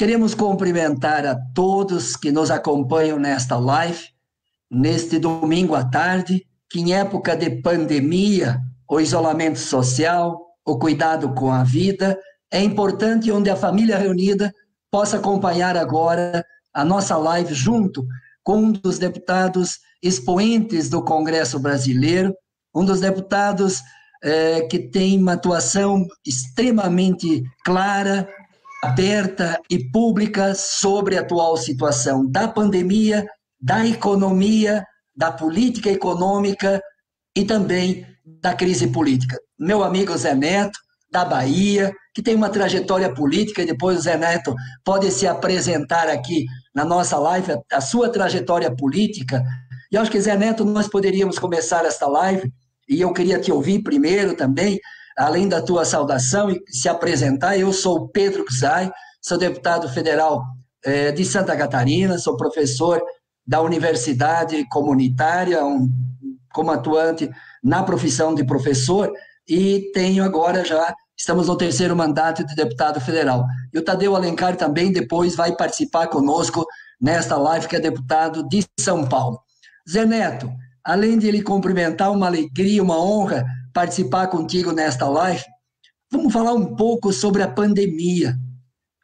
Queremos cumprimentar a todos que nos acompanham nesta live, neste domingo à tarde, que em época de pandemia, o isolamento social, o cuidado com a vida, é importante onde a família reunida possa acompanhar agora a nossa live junto com um dos deputados expoentes do Congresso Brasileiro, um dos deputados que tem uma atuação extremamente clara, aberta e pública sobre a atual situação da pandemia, da economia, da política econômica e também da crise política. Meu amigo Zé Neto, da Bahia, que tem uma trajetória política, e depois o Zé Neto pode se apresentar aqui na nossa live, a sua trajetória política. E eu acho que, Zé Neto, nós poderíamos começar esta live, e eu queria te ouvir primeiro também, além da tua saudação, e se apresentar. Eu sou o Pedro Czai, sou deputado federal de Santa Catarina, sou professor da Universidade Comunitária, como atuante na profissão de professor, e tenho agora estamos no terceiro mandato de deputado federal. E o Tadeu Alencar também depois vai participar conosco nesta live, que é deputado de São Paulo. Zé Neto, além de lhe cumprimentar, uma alegria, uma honra participar contigo nesta live, vamos falar um pouco sobre a pandemia.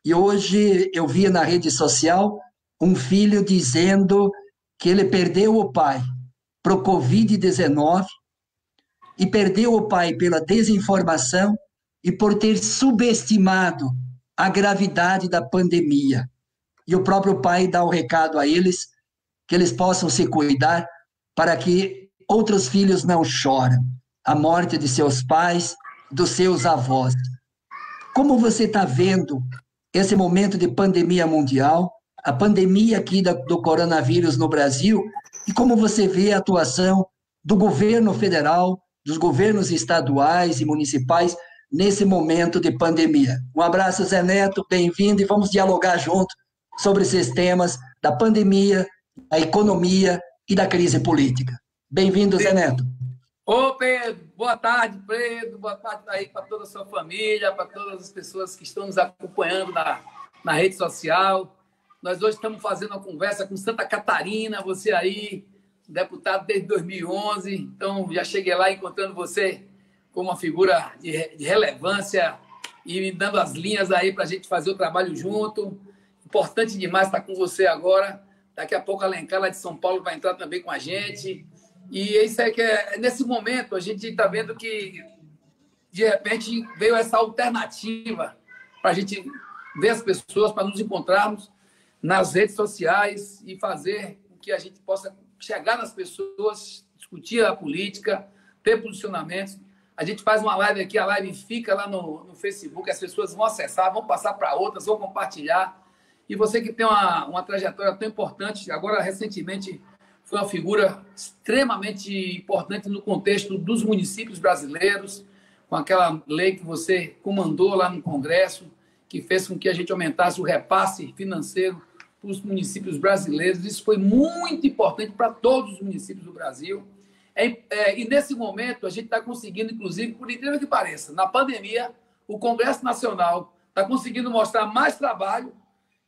E hoje eu vi na rede social um filho dizendo que ele perdeu o pai para o Covid-19 e perdeu o pai pela desinformação e por ter subestimado a gravidade da pandemia. E o próprio pai dá o recado a eles, que eles possam se cuidar para que outros filhos não chorem a morte de seus pais, dos seus avós. Como você está vendo esse momento de pandemia mundial, a pandemia aqui do coronavírus no Brasil, e como você vê a atuação do governo federal, dos governos estaduais e municipais nesse momento de pandemia? Um abraço, Zé Neto, bem-vindo, e vamos dialogar junto sobre esses temas da pandemia, da economia e da crise política. Bem-vindo, Zé Neto. Ô, Pedro, boa tarde, Pedro, boa tarde aí para toda a sua família, para todas as pessoas que estão nos acompanhando na rede social. Nós hoje estamos fazendo uma conversa com Santa Catarina, você aí, deputado desde 2011, então já cheguei lá encontrando você como uma figura de relevância e me dando as linhas aí para a gente fazer o trabalho junto. Importante demais estar com você agora. Daqui a pouco a Alencar, lá de São Paulo, vai entrar também com a gente. E isso é que nesse momento a gente está vendo que, de repente, veio essa alternativa para a gente ver as pessoas, para nos encontrarmos nas redes sociais e fazer com que a gente possa chegar nas pessoas, discutir a política, ter posicionamentos. A gente faz uma live aqui, a live fica lá no Facebook, as pessoas vão acessar, vão passar para outras, vão compartilhar. E você que tem uma trajetória tão importante, agora recentemente foi uma figura extremamente importante no contexto dos municípios brasileiros, com aquela lei que você comandou lá no Congresso, que fez com que a gente aumentasse o repasse financeiro para os municípios brasileiros. Isso foi muito importante para todos os municípios do Brasil. E nesse momento a gente está conseguindo, inclusive, por incrível que pareça, na pandemia, o Congresso Nacional está conseguindo mostrar mais trabalho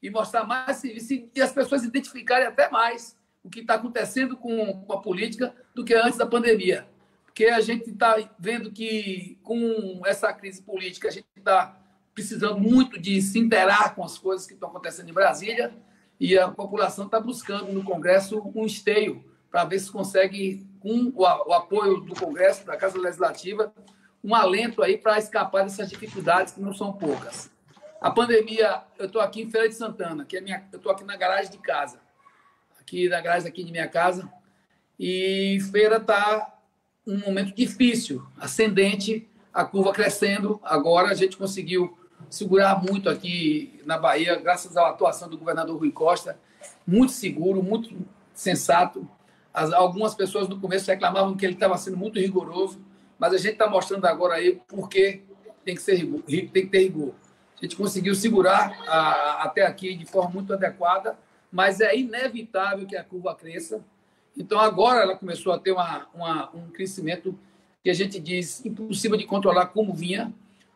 e mostrar mais serviço e as pessoas identificarem até mais o que está acontecendo com a política do que antes da pandemia. Porque a gente está vendo que, com essa crise política, a gente está precisando muito de se interar com as coisas que estão acontecendo em Brasília e a população está buscando no Congresso um esteio para ver se consegue, com o apoio do Congresso, da Casa Legislativa, um alento aí para escapar dessas dificuldades que não são poucas. A pandemia, eu estou aqui em Feira de Santana, eu estou aqui na garagem de casa, aqui na garagem aqui de minha casa, e Feira está um momento difícil, ascendente, a curva crescendo. Agora a gente conseguiu segurar muito aqui na Bahia, graças à atuação do governador Rui Costa, muito seguro, muito sensato. Algumas pessoas no começo reclamavam que ele estava sendo muito rigoroso, mas a gente está mostrando agora aí por que tem que ter rigor. A gente conseguiu segurar até aqui de forma muito adequada, mas é inevitável que a curva cresça. Então, agora ela começou a ter um crescimento que a gente diz impossível de controlar como vinha,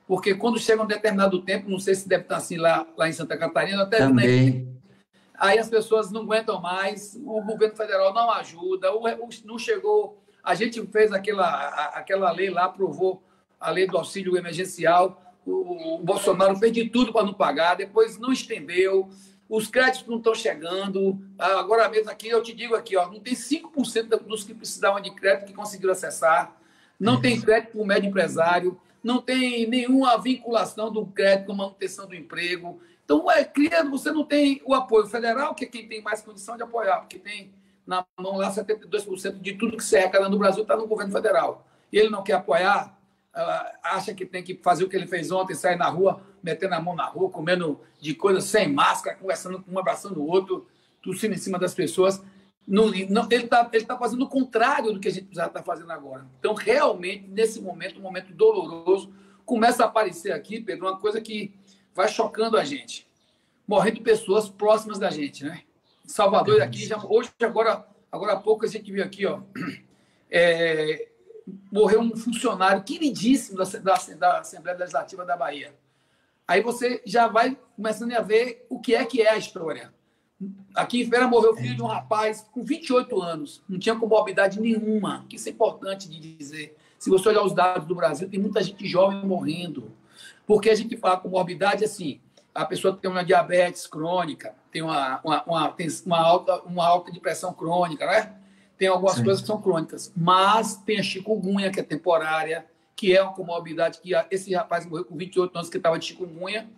Porque quando chega um determinado tempo, não sei se deve estar assim lá em Santa Catarina, até Também. aí as pessoas não aguentam mais, o governo federal não ajuda, não chegou. A gente fez aquela lei lá, aprovou a lei do auxílio emergencial, o Bolsonaro fez de tudo para não pagar, depois não estendeu, os créditos não estão chegando. Agora mesmo aqui, eu te digo aqui, ó, não tem 5% dos que precisavam de crédito que conseguiram acessar, não tem crédito para o médio empresário, não tem nenhuma vinculação do crédito com a manutenção do emprego. Então, você não tem o apoio federal, que é quem tem mais condição de apoiar, porque tem na mão lá 72% de tudo que se arrecada no Brasil está no governo federal. E ele não quer apoiar, acha que tem que fazer o que ele fez ontem, sair na rua, metendo a mão na rua, comendo de coisas sem máscara, conversando com um, abraçando o outro, tossindo em cima das pessoas. Ele tá fazendo o contrário do que a gente já está fazendo agora. Então, realmente, nesse momento, um momento doloroso, começa a aparecer aqui, Pedro, uma coisa que vai chocando a gente. Morrendo pessoas próximas da gente, né? Em Salvador, aqui, hoje, agora há pouco, a gente viu aqui, ó, morreu um funcionário queridíssimo da Assembleia Legislativa da Bahia. Aí você já vai começando a ver o que é a história. Aqui em Feira morreu o filho de um rapaz com 28 anos, não tinha comorbidade nenhuma, que isso é importante de dizer. Se você olhar os dados do Brasil, tem muita gente jovem morrendo. Porque a gente fala comorbidade assim, a pessoa tem uma diabetes crônica, tem uma alta de pressão crônica, né? Tem algumas coisas que são crônicas, mas tem a chikungunya, que é temporária, que é uma comorbidade que esse rapaz morreu com 28 anos, que estava de chikungunya,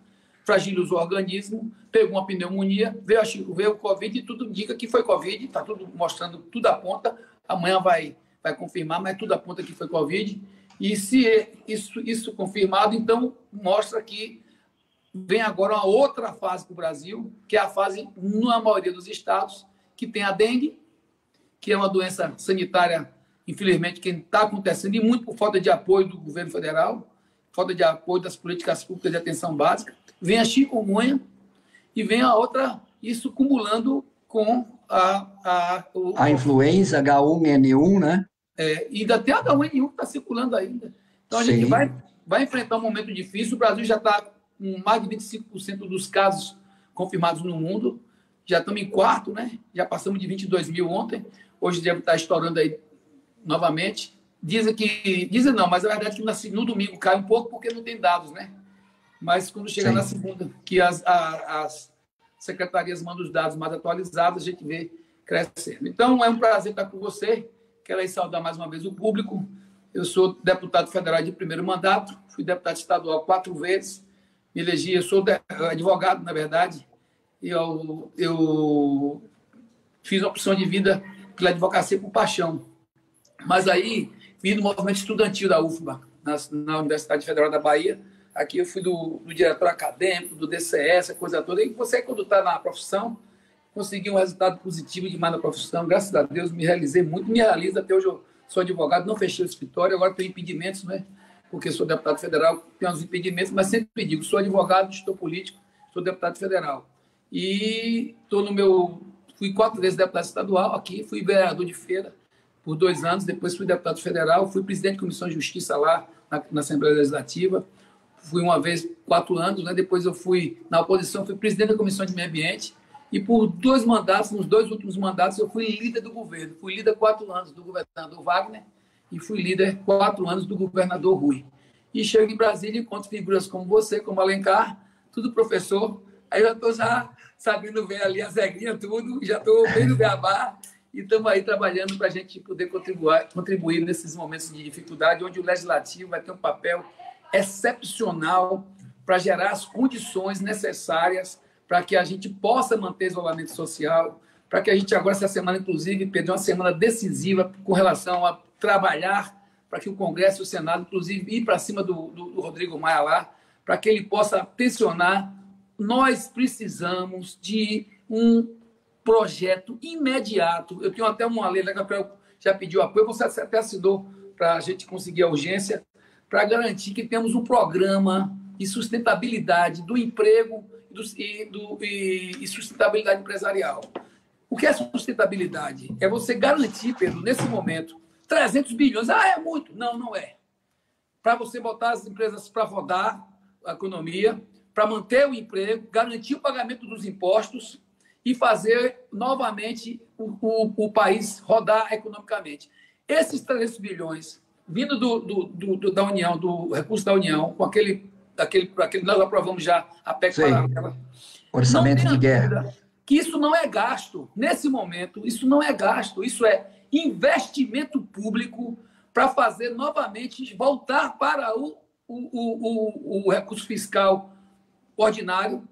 fragilizou o organismo, pegou uma pneumonia, veio o Covid e tudo indica que foi Covid, está tudo mostrando, tudo aponta, amanhã vai confirmar, mas tudo aponta que foi Covid. E se isso confirmado, então mostra que vem agora uma outra fase para o Brasil, que é a fase, na maioria dos estados, que tem a dengue, que é uma doença sanitária, infelizmente, que está acontecendo, e muito por falta de apoio do governo federal, falta de apoio das políticas públicas de atenção básica. Vem a chikungunya e vem a outra, isso cumulando com a influenza H1N1, né? E ainda tem a H1N1 que está circulando ainda. Então, a gente vai enfrentar um momento difícil. O Brasil já está com mais de 25% dos casos confirmados no mundo. Já estamos em quarto, né? Já passamos de 22 mil ontem. Hoje deve estar estourando aí novamente. Dizem não, mas a verdade é que no domingo cai um pouco porque não tem dados, né? Mas quando chega na segunda, que as secretarias mandam os dados mais atualizados, a gente vê crescendo. Então, é um prazer estar com você. Quero aí saudar mais uma vez o público. Eu sou deputado federal de primeiro mandato, fui deputado estadual 4 vezes, me elegi, eu sou advogado, na verdade, e eu fiz uma opção de vida pela advocacia por paixão. Mas aí, vim do movimento estudantil da UFBA, na Universidade Federal da Bahia. Aqui eu fui do diretor acadêmico, do DCS, a coisa toda. E você, quando está na profissão, consegui um resultado positivo demais na profissão. Graças a Deus, me realizei muito, me realizo. Até hoje eu sou advogado, não fechei o escritório, agora tenho impedimentos, né? Porque sou deputado federal, tenho uns impedimentos, mas sempre digo, sou advogado, estou político, sou deputado federal. E fui 4 vezes deputado estadual aqui, fui vereador de Feira por 2 anos, depois fui deputado federal, fui presidente de comissão de justiça lá na Assembleia Legislativa, fui uma vez 4 anos, né? Depois eu fui, na oposição, fui presidente da comissão de meio ambiente, e por 2 mandatos, nos 2 últimos mandatos, eu fui líder do governo. Fui líder 4 anos do governador Wagner e fui líder 4 anos do governador Rui. E chego em Brasília e encontro figuras como você, como Alencar, tudo professor. Aí eu estou já sabendo ver ali as regrinhas, tudo, já estou bem no beabá e estamos aí trabalhando para a gente poder contribuir nesses momentos de dificuldade, onde o Legislativo vai ter um papel excepcional para gerar as condições necessárias para que a gente possa manter isolamento social, para que a gente agora, essa semana, inclusive, perdeu uma semana decisiva com relação a trabalhar para que o Congresso e o Senado, inclusive, ir para cima do Rodrigo Maia lá, para que ele possa tensionar. Nós precisamos de um projeto imediato. Eu tenho até uma lei, que já pediu apoio, você até assinou para a gente conseguir a urgência, para garantir que temos um programa de sustentabilidade do emprego e sustentabilidade empresarial. O que é sustentabilidade? É você garantir, Pedro, nesse momento, 300 bilhões. Ah, é muito. Não, não é. para você botar as empresas para rodar a economia, para manter o emprego, garantir o pagamento dos impostos e fazer novamente o país rodar economicamente. Esses 300 bilhões vindo da União, do recurso da União, com aquele nós aprovamos já a PEC paralela. Orçamento de guerra. Que isso não é gasto. Nesse momento, isso não é gasto, isso é investimento público para fazer novamente voltar para o recurso fiscal ordinário,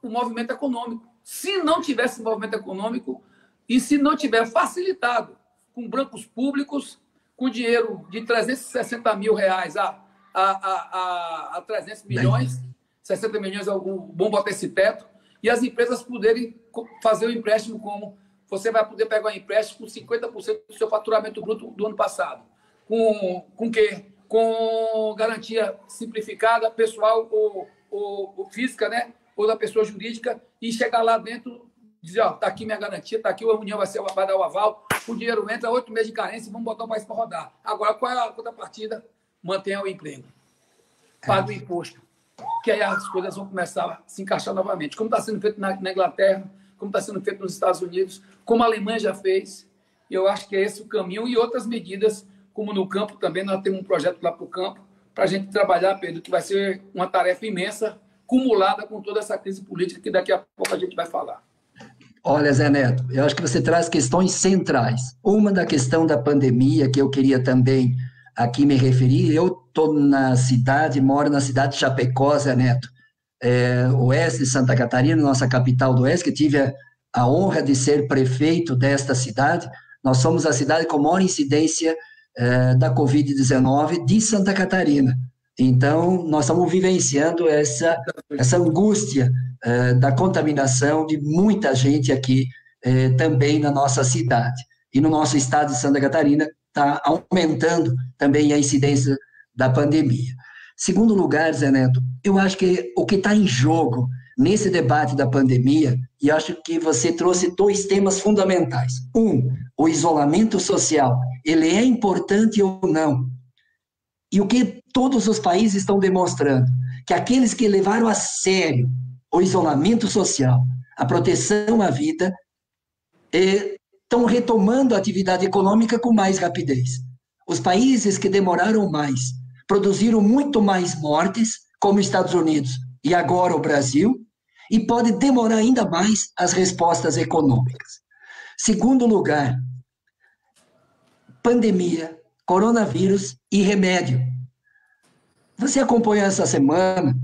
o movimento econômico. Se não tivesse movimento econômico e se não tiver facilitado com bancos públicos, com dinheiro de 360 mil reais a 300 milhões, 60 milhões é bom botar esse teto, e as empresas poderem fazer o empréstimo como você vai poder pegar um empréstimo com 50% do seu faturamento bruto do ano passado. Com quê? Com garantia simplificada, pessoal ou física, né? Ou da pessoa jurídica, e chegar lá dentro e dizer, ó, tá aqui minha garantia, tá aqui, a União vai dar o aval, o dinheiro entra, 8 meses de carência e vamos botar o país para rodar. Agora, qual é a contrapartida? Mantenha o emprego. Paga o imposto. Que aí as coisas vão começar a se encaixar novamente. Como está sendo feito na Inglaterra, como está sendo feito nos Estados Unidos, como a Alemanha já fez. E eu acho que é esse o caminho. E outras medidas, como no campo também, nós temos um projeto lá para o campo, para a gente trabalhar, Pedro, que vai ser uma tarefa imensa, cumulada com toda essa crise política que daqui a pouco a gente vai falar. Olha, Zé Neto, eu acho que você traz questões centrais. Uma da questão da pandemia, que eu queria também aqui me referir. Eu estou moro na cidade de Chapecó, Zé Neto, oeste de Santa Catarina, nossa capital do oeste, que tive a honra de ser prefeito desta cidade. Nós somos a cidade com maior incidência da Covid-19 de Santa Catarina. Então, nós estamos vivenciando essa angústia da contaminação de muita gente aqui também na nossa cidade. E no nosso estado de Santa Catarina está aumentando também a incidência da pandemia. Segundo lugar, Zé Neto, eu acho que o que está em jogo nesse debate da pandemia, e acho que você trouxe 2 temas fundamentais. O isolamento social, ele é importante ou não? E o que todos os países estão demonstrando? Que aqueles que levaram a sério o isolamento social, a proteção à vida, estão retomando a atividade econômica com mais rapidez. Os países que demoraram mais, produziram muito mais mortes, como os Estados Unidos e agora o Brasil, e pode demorar ainda mais as respostas econômicas. Segundo lugar, pandemia, coronavírus e remédio. Você acompanhou essa semana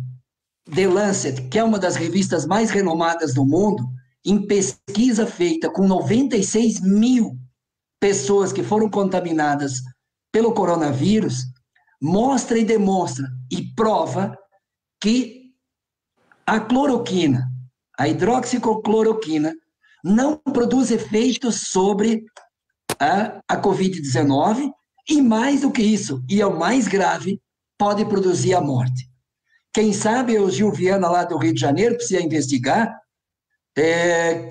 The Lancet, que é uma das revistas mais renomadas do mundo, em pesquisa feita com 96 mil pessoas que foram contaminadas pelo coronavírus, mostra e demonstra e prova que a cloroquina, a hidroxicloroquina, não produz efeitos sobre a Covid-19 e, mais do que isso, e é o mais grave, pode produzir a morte. Quem sabe o Gil Viana, lá do Rio de Janeiro, precisa investigar,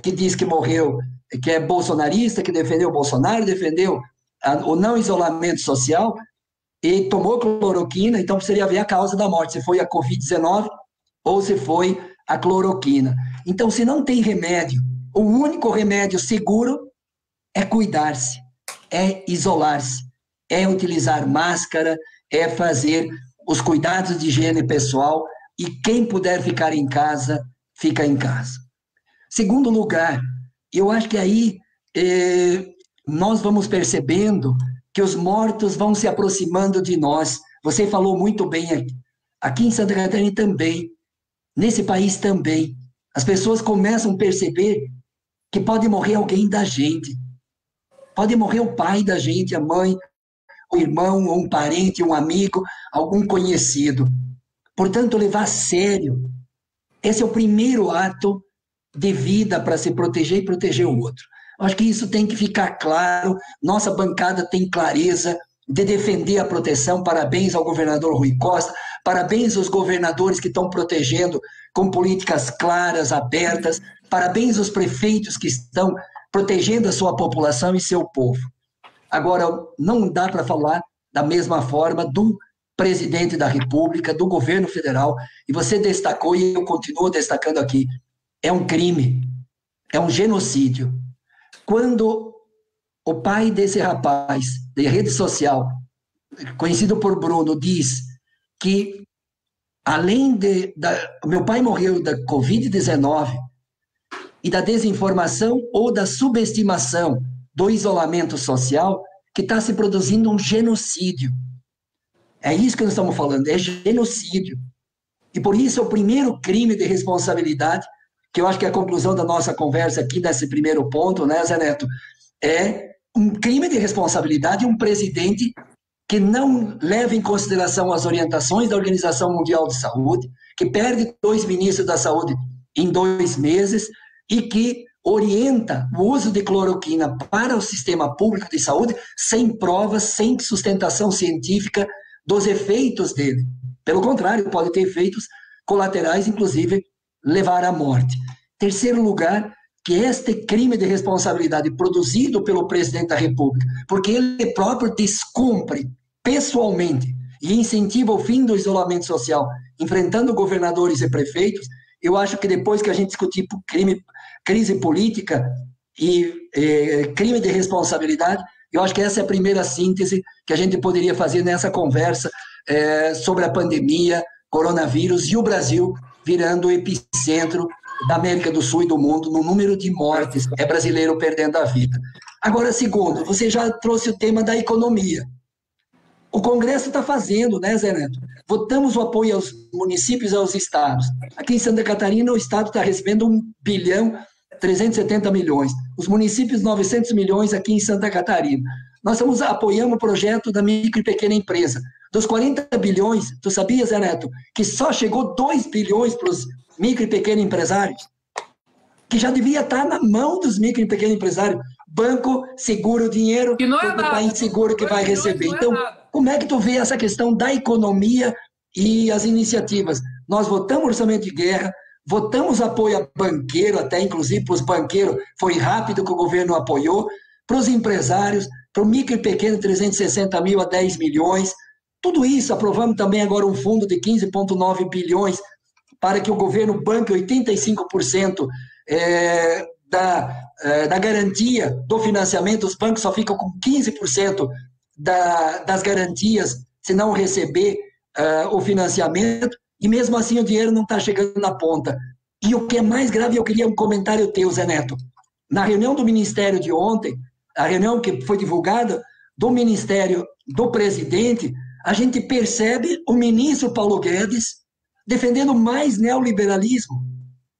que diz que morreu, que é bolsonarista, que defendeu o Bolsonaro, defendeu o não isolamento social, e tomou cloroquina, então precisaria ver a causa da morte, se foi a Covid-19 ou se foi a cloroquina. Então, se não tem remédio, o único remédio seguro é cuidar-se, é isolar-se, é utilizar máscara, é fazer os cuidados de higiene pessoal, e quem puder ficar em casa, fica em casa. Segundo lugar, eu acho que aí nós vamos percebendo que os mortos vão se aproximando de nós. Você falou muito bem aqui em Santa Catarina também, nesse país também. As pessoas começam a perceber que pode morrer alguém da gente. Pode morrer o pai da gente, a mãe, o irmão, um parente, um amigo, algum conhecido. Portanto, levar a sério. Esse é o primeiro ato de vida para se proteger e proteger o outro. Acho que isso tem que ficar claro. Nossa bancada tem clareza de defender a proteção. Parabéns ao governador Rui Costa, parabéns aos governadores que estão protegendo com políticas claras, abertas, parabéns aos prefeitos que estão protegendo a sua população e seu povo. Agora, não dá para falar da mesma forma do presidente da República, do governo federal, e você destacou, e eu continuo destacando aqui, é um crime, é um genocídio. Quando o pai desse rapaz, de rede social, conhecido por Bruno, diz que, além meu pai morreu da Covid-19 e da desinformação ou da subestimação do isolamento social, que está se produzindo um genocídio. É isso que nós estamos falando, é genocídio. E por isso é o primeiro crime de responsabilidade, que eu acho que é a conclusão da nossa conversa aqui nesse primeiro ponto, né, Zé Neto? É um crime de responsabilidade um presidente que não leva em consideração as orientações da Organização Mundial de Saúde, que perde 2 ministros da saúde em 2 meses e que orienta o uso de cloroquina para o sistema público de saúde sem provas, sem sustentação científica dos efeitos dele. Pelo contrário, pode ter efeitos colaterais, inclusive levar à morte. Terceiro lugar, que este crime de responsabilidade produzido pelo presidente da República, porque ele próprio descumpre pessoalmente e incentiva o fim do isolamento social, enfrentando governadores e prefeitos, eu acho que depois que a gente discutir crise política e crime de responsabilidade, eu acho que essa é a primeira síntese que a gente poderia fazer nessa conversa sobre a pandemia, coronavírus e o Brasil virando o epicentro da América do Sul e do mundo no número de mortes, é brasileiro perdendo a vida. Agora, segundo, você já trouxe o tema da economia. O Congresso está fazendo, né, Zé Neto? Votamos o apoio aos municípios e aos estados. Aqui em Santa Catarina, o estado está recebendo 1,370 bilhões. Os municípios, 900 milhões aqui em Santa Catarina. Nós estamos apoiando o projeto da micro e pequena empresa. Dos 40 bilhões, tu sabia, Zé Neto, que só chegou 2 bilhões para os micro e pequenos empresários? Que já devia estar na mão dos micro e pequenos empresários. Banco segura o dinheiro, que não é o país seguro que vai receber. Então, como é que tu vê essa questão da economia e as iniciativas? Nós votamos orçamento de guerra, votamos apoio a banqueiro, até inclusive para os banqueiros, foi rápido que o governo apoiou, para os empresários, para o micro e pequeno, 360 mil a 10 milhões. Tudo isso, aprovamos também agora um fundo de 15,9 bilhões para que o governo banque 85% da garantia do financiamento. Os bancos só ficam com 15% das garantias se não receber o financiamento, e mesmo assim o dinheiro não está chegando na ponta. E o que é mais grave, eu queria um comentário teu, Zé Neto. Na reunião do Ministério de ontem, a reunião que foi divulgada do Ministério do Presidente, a gente percebe o ministro Paulo Guedes defendendo mais neoliberalismo.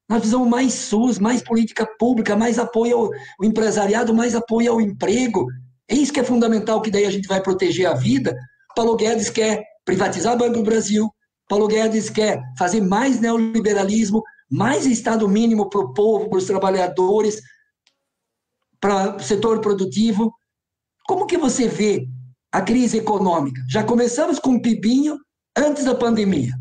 Nós precisamos mais SUS, mais política pública, mais apoio ao empresariado, mais apoio ao emprego. É isso que é fundamental, que daí a gente vai proteger a vida. Paulo Guedes quer privatizar o Banco do Brasil, Paulo Guedes quer fazer mais neoliberalismo, mais Estado mínimo para o povo, para os trabalhadores, para o setor produtivo. Como que você vê a crise econômica? Já começamos com um pibinho antes da pandemia.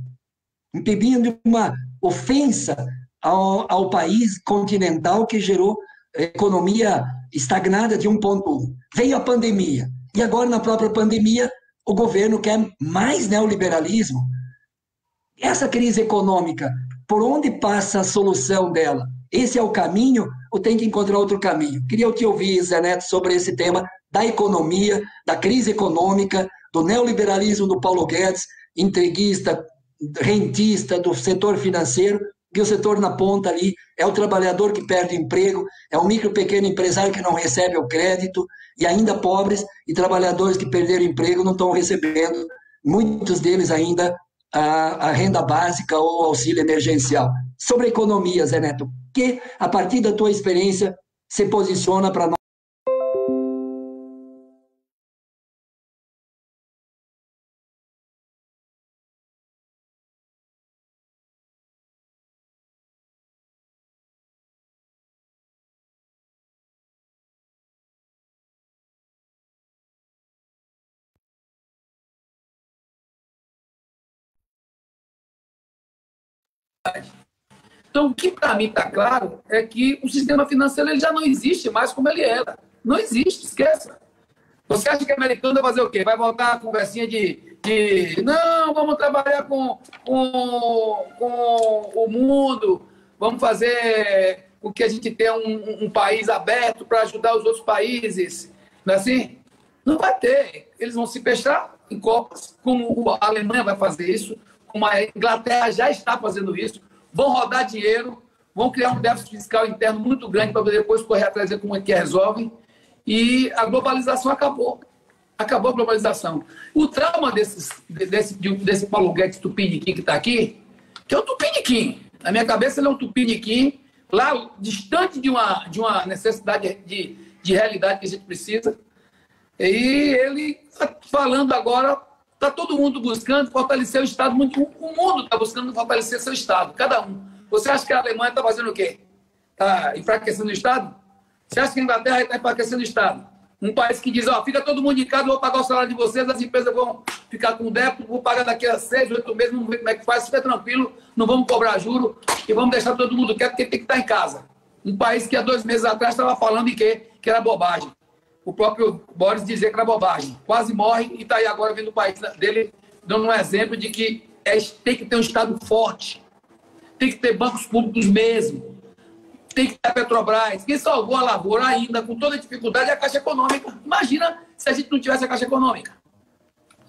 Um pibinho de uma ofensa ao país continental que gerou economia estagnada de 1,1. Veio a pandemia. E agora, na própria pandemia, o governo quer mais neoliberalismo. Essa crise econômica, por onde passa a solução dela? Esse é o caminho ou tem que encontrar outro caminho? Queria te ouvir, Zé Neto, sobre esse tema da economia, da crise econômica, do neoliberalismo do Paulo Guedes, entreguista, rentista, do setor financeiro, que o setor na ponta ali é o trabalhador que perde o emprego, é o micro e pequeno empresário que não recebe o crédito, e ainda pobres e trabalhadores que perderam o emprego não estão recebendo, muitos deles ainda, a renda básica ou auxílio emergencial. Sobre a economia, Zé Neto, que, a partir da tua experiência, se posiciona para nós? Então, o que para mim está claro é que o sistema financeiro ele já não existe mais como ele era. Não existe, esqueça. Você acha que o americano vai fazer o quê? Vai voltar a conversinha de não, vamos trabalhar com o mundo, vamos fazer com que a gente tenha um país aberto para ajudar os outros países. Não é assim? Não vai ter. Eles vão se fechar em copas, como a Alemanha vai fazer isso, como a Inglaterra já está fazendo isso. Vão rodar dinheiro, vão criar um déficit fiscal interno muito grande para depois correr atrás de como é que resolvem. E a globalização acabou. Acabou a globalização. O trauma desse Paulo Guedes Tupiniquim que está aqui, que é o Tupiniquim. Na minha cabeça, ele é um Tupiniquim, lá distante de uma necessidade de realidade que a gente precisa. E ele está falando agora, está todo mundo buscando fortalecer o Estado. O mundo está buscando fortalecer seu Estado, cada um. Você acha que a Alemanha está fazendo o quê? Está enfraquecendo o Estado? Você acha que a Inglaterra está enfraquecendo o Estado? Um país que diz, fica todo mundo em casa, vou pagar o salário de vocês, as empresas vão ficar com débito, vou pagar daqui a 6, 8 meses, vamos ver como é que faz, fica tranquilo, não vamos cobrar juro e vamos deixar todo mundo quieto, porque tem que estar em casa. Um país que há 2 meses atrás estava falando que era bobagem. O próprio Boris dizia que era bobagem. Quase morre e está aí agora vendo o país dele dando um exemplo de que tem que ter um Estado forte, tem que ter bancos públicos mesmo, tem que ter a Petrobras. Quem salvou a lavoura ainda, com toda a dificuldade, é a Caixa Econômica. Imagina se a gente não tivesse a Caixa Econômica.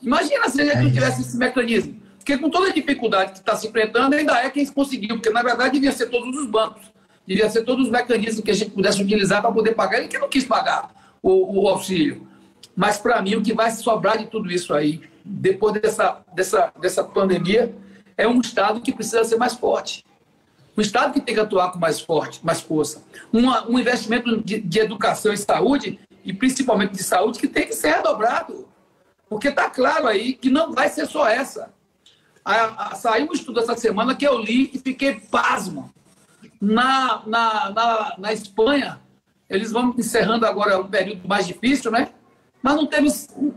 Imagina se a gente não tivesse esse mecanismo. Porque com toda a dificuldade que está se enfrentando, ainda é quem conseguiu. Porque, na verdade, devia ser todos os bancos. Devia ser todos os mecanismos que a gente pudesse utilizar para poder pagar. Ele que não quis pagar o auxílio. Mas, para mim, o que vai sobrar de tudo isso aí, depois dessa pandemia, é um Estado que precisa ser mais forte. Um Estado que tem que atuar com mais força. Um investimento de educação e saúde, e principalmente de saúde, que tem que ser redobrado. Porque está claro aí que não vai ser só essa. Saiu um estudo essa semana que eu li e fiquei pasmo. Na Espanha, eles vão encerrando agora um período mais difícil, né? Mas não teve,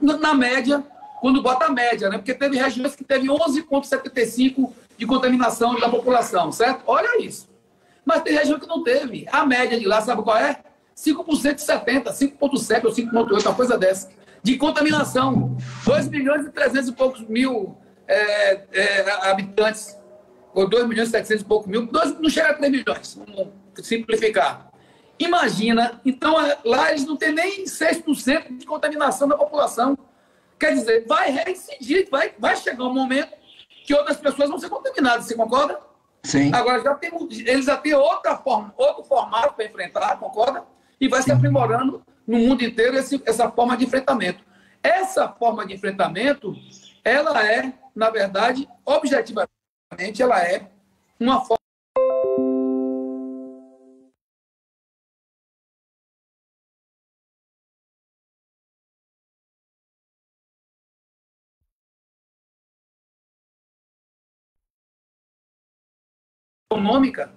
na média, quando bota a média, né? Porque teve regiões que teve 11,75 de contaminação da população, certo? Olha isso. Mas tem região que não teve. A média de lá, sabe qual é? 5% de 70, 5,7 ou 5,8, uma coisa dessa, de contaminação. 2 milhões e 300 e poucos mil habitantes, ou 2 milhões e 700 e poucos mil, não chega a 3 milhões, vamos simplificar. Imagina, então lá eles não têm nem 6% de contaminação da população. Quer dizer, vai reincidir, vai chegar um momento que outras pessoas vão ser contaminadas, você concorda? Sim. Agora, eles já têm outro formato para enfrentar, concorda? E vai se aprimorando no mundo inteiro essa forma de enfrentamento. Essa forma de enfrentamento, ela é, na verdade, objetivamente, ela é uma forma econômica,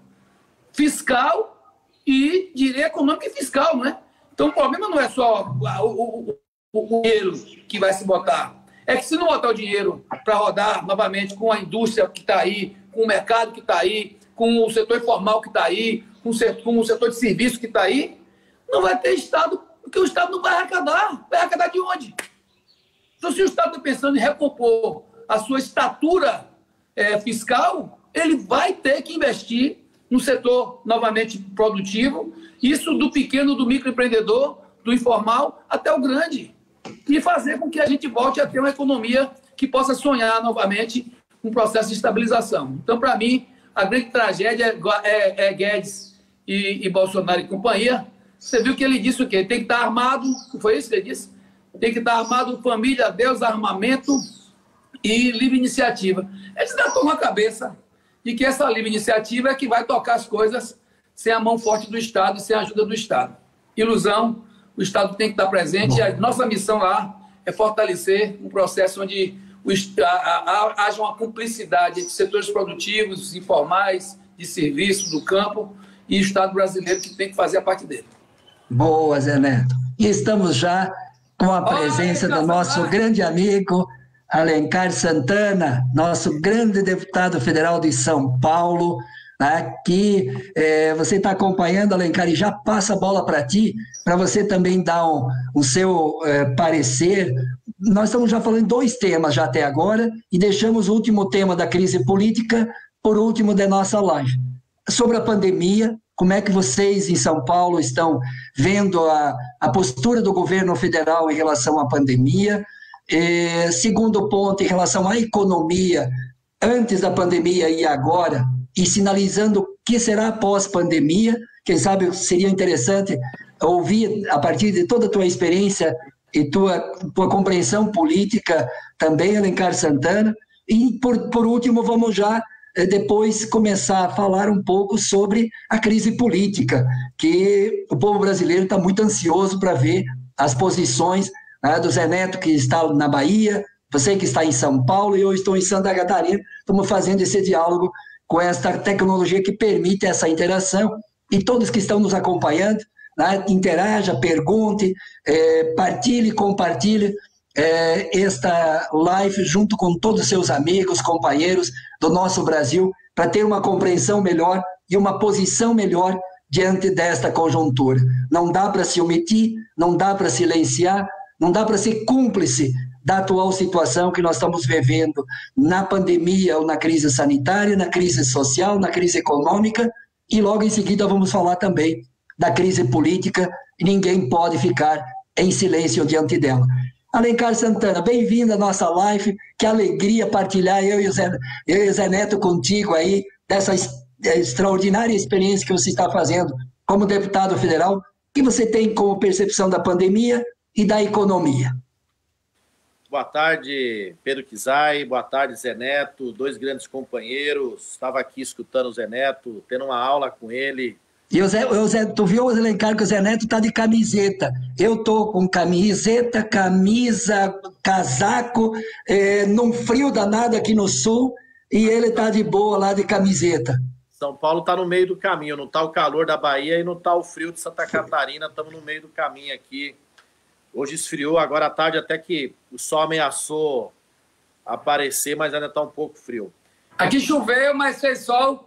fiscal e, diria, econômica e fiscal, não é? Então, o problema não é só o dinheiro que vai se botar. É que se não botar o dinheiro para rodar novamente com a indústria que está aí, com o mercado que está aí, com o setor informal que está aí, com o setor de serviço que está aí, não vai ter Estado, porque o Estado não vai arrecadar. Vai arrecadar de onde? Então, se o Estado está pensando em recompor a sua estatura fiscal, ele vai ter que investir no setor novamente produtivo, isso do pequeno, do microempreendedor, do informal até o grande, e fazer com que a gente volte a ter uma economia que possa sonhar novamente um processo de estabilização. Então, para mim, a grande tragédia é Guedes e Bolsonaro e companhia. Você viu que ele disse o quê? Tem que estar armado, não foi isso que ele disse? Tem que estar armado, família, Deus, armamento e livre iniciativa. Eles ainda estão na cabeça de que essa livre iniciativa é que vai tocar as coisas sem a mão forte do Estado e sem a ajuda do Estado. Ilusão, o Estado tem que estar presente. E a nossa missão lá é fortalecer um processo onde haja uma cumplicidade entre setores produtivos, informais, de serviço, do campo, e o Estado brasileiro que tem que fazer a parte dele. Boa, Zé Neto. E estamos já com a presença do nosso grande amigo Alencar Santana, nosso grande deputado federal de São Paulo, né, que você está acompanhando, Alencar, e já passa a bola para ti, para você também dar o seu parecer, nós estamos já falando 2 temas já até agora e deixamos o último tema da crise política por último da nossa live. Sobre a pandemia, como é que vocês em São Paulo estão vendo a postura do governo federal em relação à pandemia? Segundo ponto, em relação à economia, antes da pandemia e agora, e sinalizando o que será pós-pandemia. Quem sabe seria interessante ouvir, a partir de toda a tua experiência e tua compreensão política, também, Alencar Santana. E, por último, vamos já depois começar a falar um pouco sobre a crise política, que o povo brasileiro está muito ansioso para ver as posições, né, do Zé Neto, que está na Bahia, você que está em São Paulo, e eu estou em Santa Catarina. Estamos fazendo esse diálogo com esta tecnologia que permite essa interação, e todos que estão nos acompanhando, né, interaja, pergunte, partilhe, compartilhe esta live junto com todos os seus amigos, companheiros do nosso Brasil, para ter uma compreensão melhor e uma posição melhor diante desta conjuntura. Não dá para se omitir, não dá para silenciar, não dá para ser cúmplice da atual situação que nós estamos vivendo na pandemia ou na crise sanitária, na crise social, na crise econômica, e logo em seguida vamos falar também da crise política, e ninguém pode ficar em silêncio diante dela. Alencar Santana, bem-vindo à nossa live, que alegria partilhar eu e o Zé Neto contigo aí, dessa extraordinária experiência que você está fazendo como deputado federal. O que você tem como percepção da pandemia e da economia? Boa tarde, Pedro Kizai, boa tarde, Zé Neto, 2 grandes companheiros. Estava aqui escutando o Zé Neto, tendo uma aula com ele. E o Zé, tu viu, Alencar, que o Zé Neto está de camiseta. Eu estou com camiseta, camisa, casaco, num frio danado aqui no sul, e ele está de boa lá de camiseta. São Paulo está no meio do caminho, não está o calor da Bahia e não está o frio de Santa Catarina, estamos no meio do caminho aqui. Hoje esfriou, agora à tarde até que o sol ameaçou aparecer, mas ainda está um pouco frio. Aqui choveu, mas fez sol.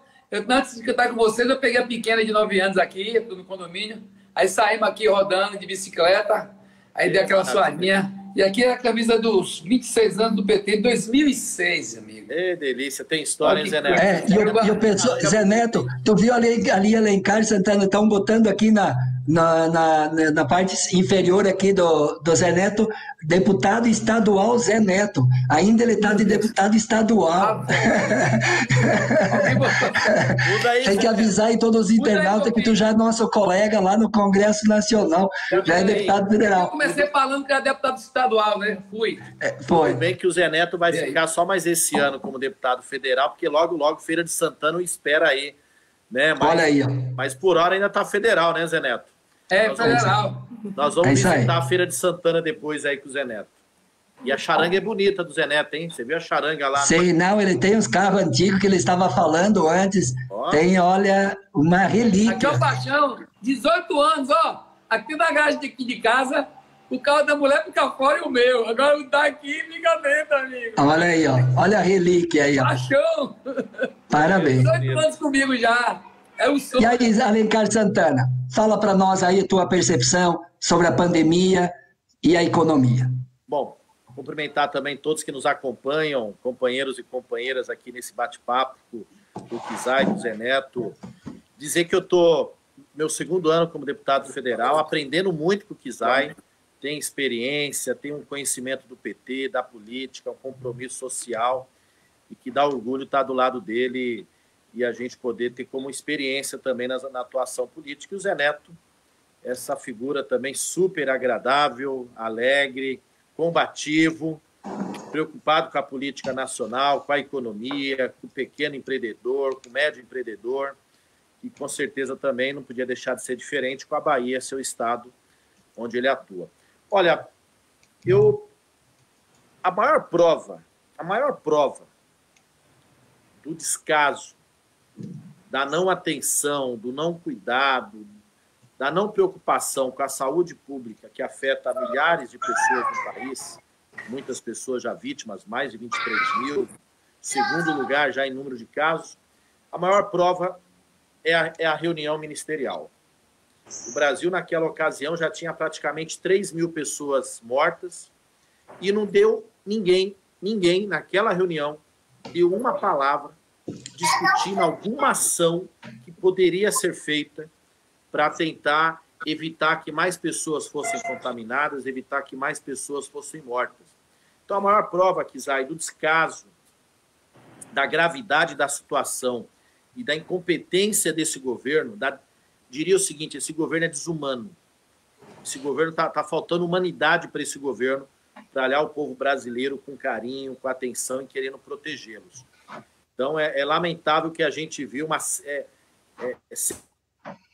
Antes de cantar com vocês, eu peguei a pequena de 9 anos aqui, no condomínio. Aí saímos aqui rodando de bicicleta. Aí dei aquela suadinha. E aqui é a camisa dos 26 anos do PT, 2006, amigo. Delícia, tem história, hein, Zé Neto? E eu penso, Zé Neto, tu viu ali Alencar Santana, estão botando aqui na parte inferior aqui do Zé Neto, deputado estadual Zé Neto. Ainda ele está de deputado estadual. Tem que avisar aí todos os internautas que tu já é nosso colega lá no Congresso Nacional, já é deputado federal. Eu comecei falando que era deputado estadual, né? Fui. Foi. Tudo bem que o Zé Neto vai ficar só mais esse ano como deputado federal, porque logo Feira de Santana espera aí. Né? Olha aí, ó. Mas por hora ainda está federal, né, Zé Neto? Federal. Nós vamos visitar a Feira de Santana depois aí com o Zé Neto. E a charanga é bonita do Zé Neto, hein? Você viu a charanga lá? Sei, não, ele tem uns carros antigos que ele estava falando antes. Tem, olha, uma relíquia. Aqui é o Paixão, 18 anos, ó. Aqui na garagem aqui de casa, o carro da mulher fica fora e o meu. Agora o daqui fica dentro, amigo. Olha aí, ó. Olha a relíquia aí, ó. Paixão. Parabéns. 18 anos comigo já. É o sonho. E aí, Alencar Santana, fala para nós aí a tua percepção sobre a pandemia e a economia. Bom, cumprimentar também todos que nos acompanham, companheiros e companheiras aqui nesse bate-papo, do Kizai, do Zé Neto. Dizer que eu estou meu 2º ano como deputado federal, aprendendo muito com o Kizai, tem experiência, tem um conhecimento do PT, da política, um compromisso social, e que dá orgulho estar do lado dele e a gente poder ter como experiência também na atuação política. E o Zé Neto, essa figura também super agradável, alegre, combativo, preocupado com a política nacional, com a economia, com o pequeno empreendedor, com o médio empreendedor, e com certeza também não podia deixar de ser diferente com a Bahia, seu estado, onde ele atua. Olha, a maior prova do descaso, da não atenção, do não cuidado, da não preocupação com a saúde pública que afeta milhares de pessoas no país, muitas pessoas já vítimas, mais de 23 mil, segundo lugar já em número de casos, a maior prova é a reunião ministerial. O Brasil, naquela ocasião, já tinha praticamente 3 mil pessoas mortas E não deu ninguém naquela reunião deu uma palavra discutindo alguma ação que poderia ser feita para tentar evitar que mais pessoas fossem contaminadas, evitar que mais pessoas fossem mortas. Então, a maior prova, Kizai, do descaso, da gravidade da situação e da incompetência desse governo, diria o seguinte: esse governo é desumano. Esse governo está faltando humanidade para esse governo, para olhar o povo brasileiro com carinho, com atenção e querendo protegê-los. Então, é lamentável que a gente viu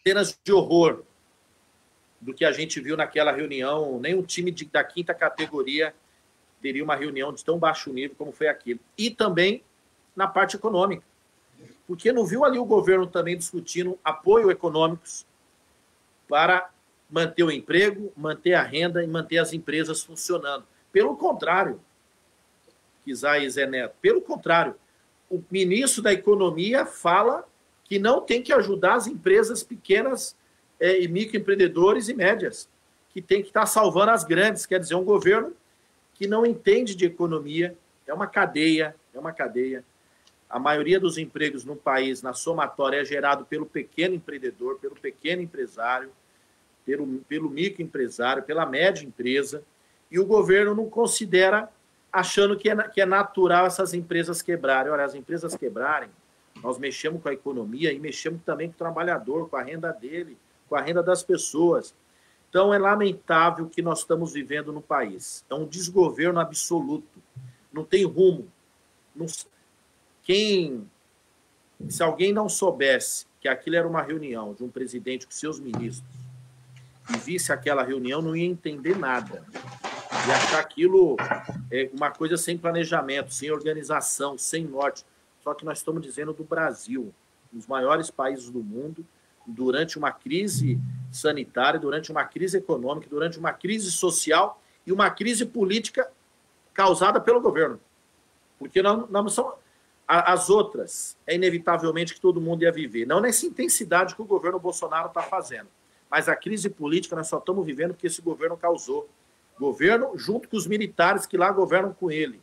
cenas de horror do que a gente viu naquela reunião. Nem um time da quinta categoria teria uma reunião de tão baixo nível como foi aquilo. E também na parte econômica, porque não viu ali o governo também discutindo apoio econômicos para manter o emprego, manter a renda e manter as empresas funcionando. Pelo contrário, Kizai e Zé Neto, pelo contrário, o ministro da Economia fala que não tem que ajudar as empresas pequenas e microempreendedores e médias, que tem que estar salvando as grandes. Quer dizer, um governo que não entende de economia, é uma cadeia. A maioria dos empregos no país, na somatória, é gerado pelo pequeno empreendedor, pelo pequeno empresário, pelo microempresário, pela média empresa, e o governo não considera, achando que é natural essas empresas quebrarem. Olha, as empresas quebrarem, nós mexemos com a economia e mexemos também com o trabalhador, com a renda dele, com a renda das pessoas. Então, é lamentável o que nós estamos vivendo no país. É um desgoverno absoluto. Não tem rumo. Se alguém não soubesse que aquilo era uma reunião de um presidente com seus ministros e visse aquela reunião, não ia entender nada. E achar aquilo uma coisa sem planejamento, sem organização, sem norte. Só que nós estamos dizendo do Brasil, um dos maiores países do mundo, durante uma crise sanitária, durante uma crise econômica, durante uma crise social e uma crise política causada pelo governo. Porque não são as outras, é inevitavelmente que todo mundo ia viver. Não nessa intensidade que o governo Bolsonaro está fazendo. Mas a crise política nós só estamos vivendo porque esse governo causou. Governo junto com os militares que lá governam com ele.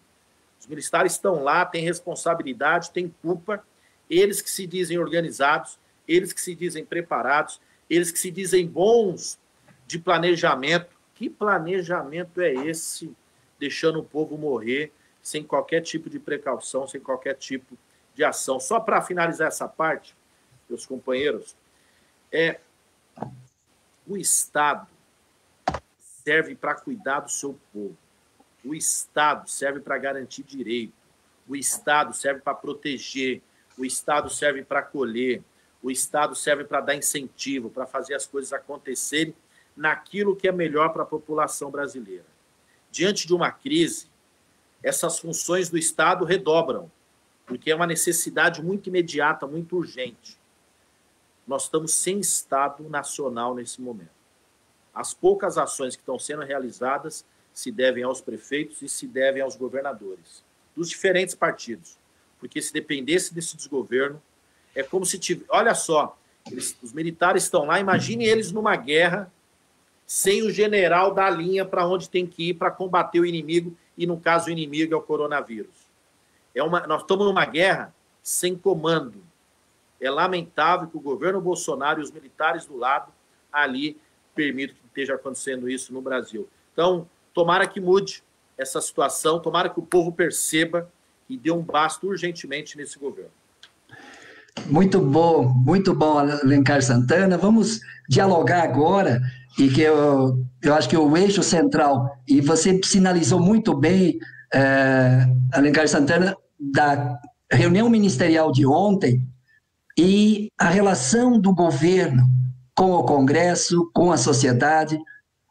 Os militares estão lá, têm responsabilidade, têm culpa. Eles que se dizem organizados, eles que se dizem preparados, eles que se dizem bons de planejamento. Que planejamento é esse? Deixando o povo morrer sem qualquer tipo de precaução, sem qualquer tipo de ação. Só para finalizar essa parte, meus companheiros, o Estado serve para cuidar do seu povo. O Estado serve para garantir direito. O Estado serve para proteger. O Estado serve para acolher. O Estado serve para dar incentivo, para fazer as coisas acontecerem naquilo que é melhor para a população brasileira. Diante de uma crise, essas funções do Estado redobram, porque é uma necessidade muito imediata, muito urgente. Nós estamos sem Estado nacional nesse momento. As poucas ações que estão sendo realizadas se devem aos prefeitos e se devem aos governadores, dos diferentes partidos. Porque se dependesse desse desgoverno, é como se tivesse... Olha só, os militares estão lá, imagine eles numa guerra, sem o general da linha para onde tem que ir para combater o inimigo, e no caso o inimigo é o coronavírus. Nós estamos numa guerra sem comando. É lamentável que o governo Bolsonaro e os militares do lado ali permitam que esteja acontecendo isso no Brasil. Então, tomara que mude essa situação, tomara que o povo perceba e dê um basta urgentemente nesse governo. Muito bom, Alencar Santana. Vamos dialogar agora, e que eu acho que o eixo central, e você sinalizou muito bem, Alencar Santana, da reunião ministerial de ontem e a relação do governo com o Congresso, com a sociedade,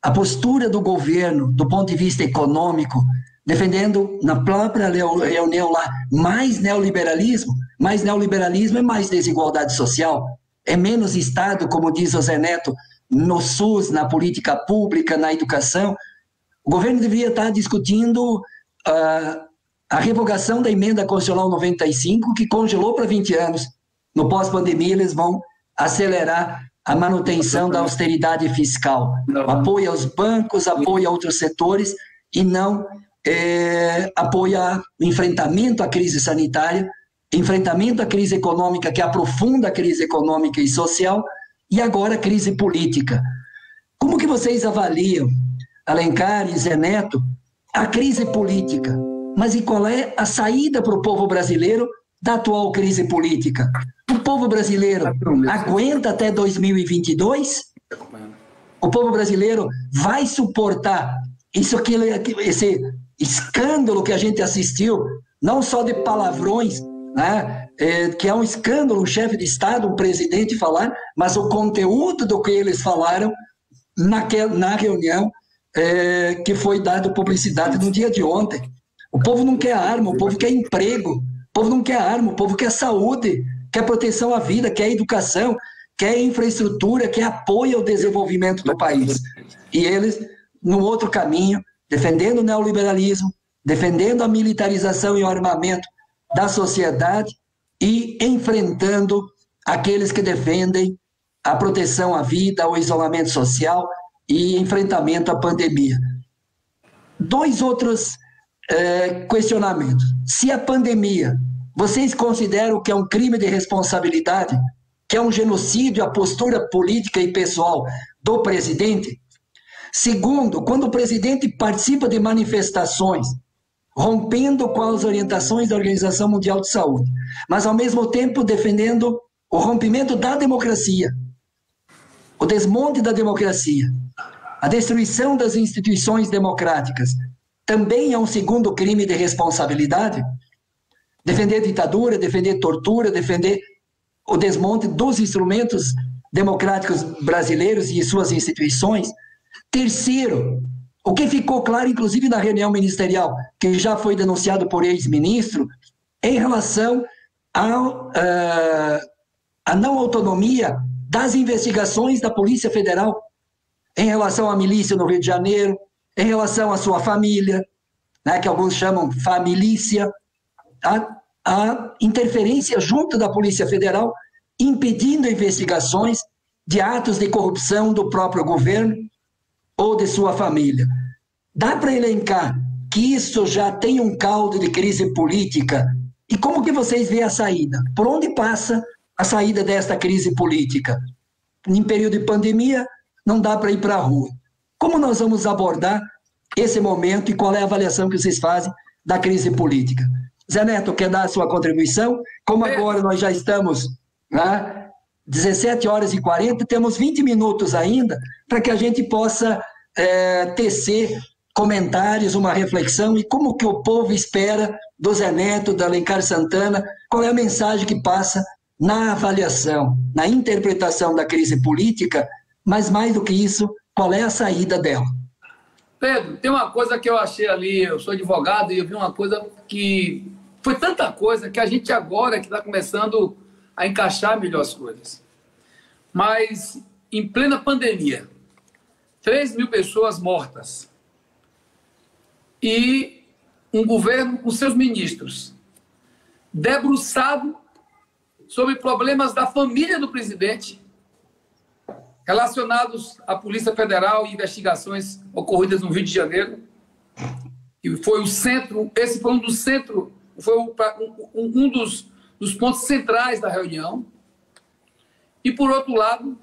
a postura do governo do ponto de vista econômico, defendendo na própria reunião lá mais neoliberalismo é mais desigualdade social, é menos Estado, como diz o Zé Neto, no SUS, na política pública, na educação. O governo deveria estar discutindo a revogação da emenda constitucional 95, que congelou para 20 anos. No pós-pandemia, eles vão acelerar a manutenção da austeridade fiscal, apoio aos bancos, apoio a outros setores, e não apoia o enfrentamento à crise sanitária, enfrentamento à crise econômica, que aprofunda a crise econômica e social, e agora a crise política. Como que vocês avaliam, Alencar e Zé Neto, a crise política? Mas e qual é a saída para o povo brasileiro da atual crise política? O povo brasileiro aguenta até 2022? O povo brasileiro vai suportar esse escândalo que a gente assistiu, não só de palavrões, né, que é um escândalo, um chefe de Estado, um presidente falar, mas o conteúdo do que eles falaram na reunião que foi dado publicidade no dia de ontem. O povo não quer arma, o povo quer emprego, o povo não quer arma, o povo quer saúde, quer proteção à vida, quer educação, quer infraestrutura, quer apoio ao desenvolvimento do país. E eles, no outro caminho, defendendo o neoliberalismo, defendendo a militarização e o armamento da sociedade e enfrentando aqueles que defendem a proteção à vida, o isolamento social e enfrentamento à pandemia. Dois outros questionamentos. Se a pandemia, vocês consideram que é um crime de responsabilidade, que é um genocídio a postura política e pessoal do presidente? Segundo, quando o presidente participa de manifestações rompendo com as orientações da Organização Mundial de Saúde, mas ao mesmo tempo defendendo o rompimento da democracia, o desmonte da democracia, a destruição das instituições democráticas, também é um segundo crime de responsabilidade? Defender ditadura, defender tortura, defender o desmonte dos instrumentos democráticos brasileiros e suas instituições? Terceiro, o que ficou claro, inclusive na reunião ministerial, que já foi denunciado por ex-ministro, em relação à não autonomia das investigações da Polícia Federal, em relação à milícia no Rio de Janeiro, em relação à sua família, né, que alguns chamam familícia, a interferência junto da Polícia Federal, impedindo investigações de atos de corrupção do próprio governo ou de sua família. Dá para elencar que isso já tem um caldo de crise política? E como que vocês veem a saída? Por onde passa a saída desta crise política? Em período de pandemia, não dá para ir para a rua. Como nós vamos abordar esse momento e qual é a avaliação que vocês fazem da crise política? Zé Neto, quer dar a sua contribuição? Como agora nós já estamos 17h40, temos 20 minutos ainda para que a gente possa tecer comentários, uma reflexão e como que o povo espera do Zé Neto, da Alencar Santana, qual é a mensagem que passa na avaliação, na interpretação da crise política, mas mais do que isso, qual é a saída dela? Pedro, tem uma coisa que eu achei ali, eu sou advogado e eu vi uma coisa que foi tanta coisa que a gente agora que está começando a encaixar melhor as coisas. Mas em plena pandemia, 3.000 pessoas mortas e um governo com seus ministros debruçado sobre problemas da família do presidente relacionados à Polícia Federal e investigações ocorridas no Rio de Janeiro, que foi o centro, esse foi um dos pontos centrais da reunião. E, por outro lado,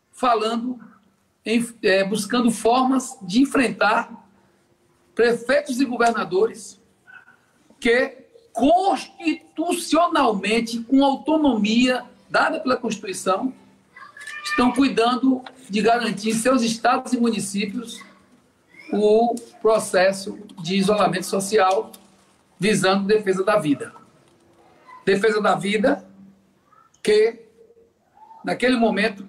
falando, buscando formas de enfrentar prefeitos e governadores que, constitucionalmente, com autonomia dada pela Constituição, estão cuidando de garantir em seus estados e municípios o processo de isolamento social visando defesa da vida. Defesa da vida que, naquele momento,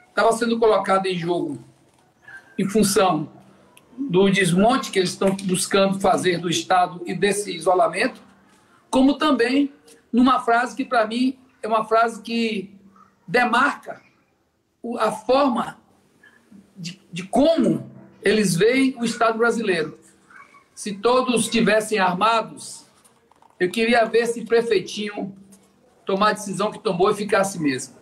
estava sendo colocada em jogo em função do desmonte que eles estão buscando fazer do Estado e desse isolamento, como também numa frase que, para mim, é uma frase que demarca a forma de como eles veem o Estado brasileiro. Se todos estivessem armados, eu queria ver esse prefeitinho tomar a decisão que tomou e ficasse mesmo.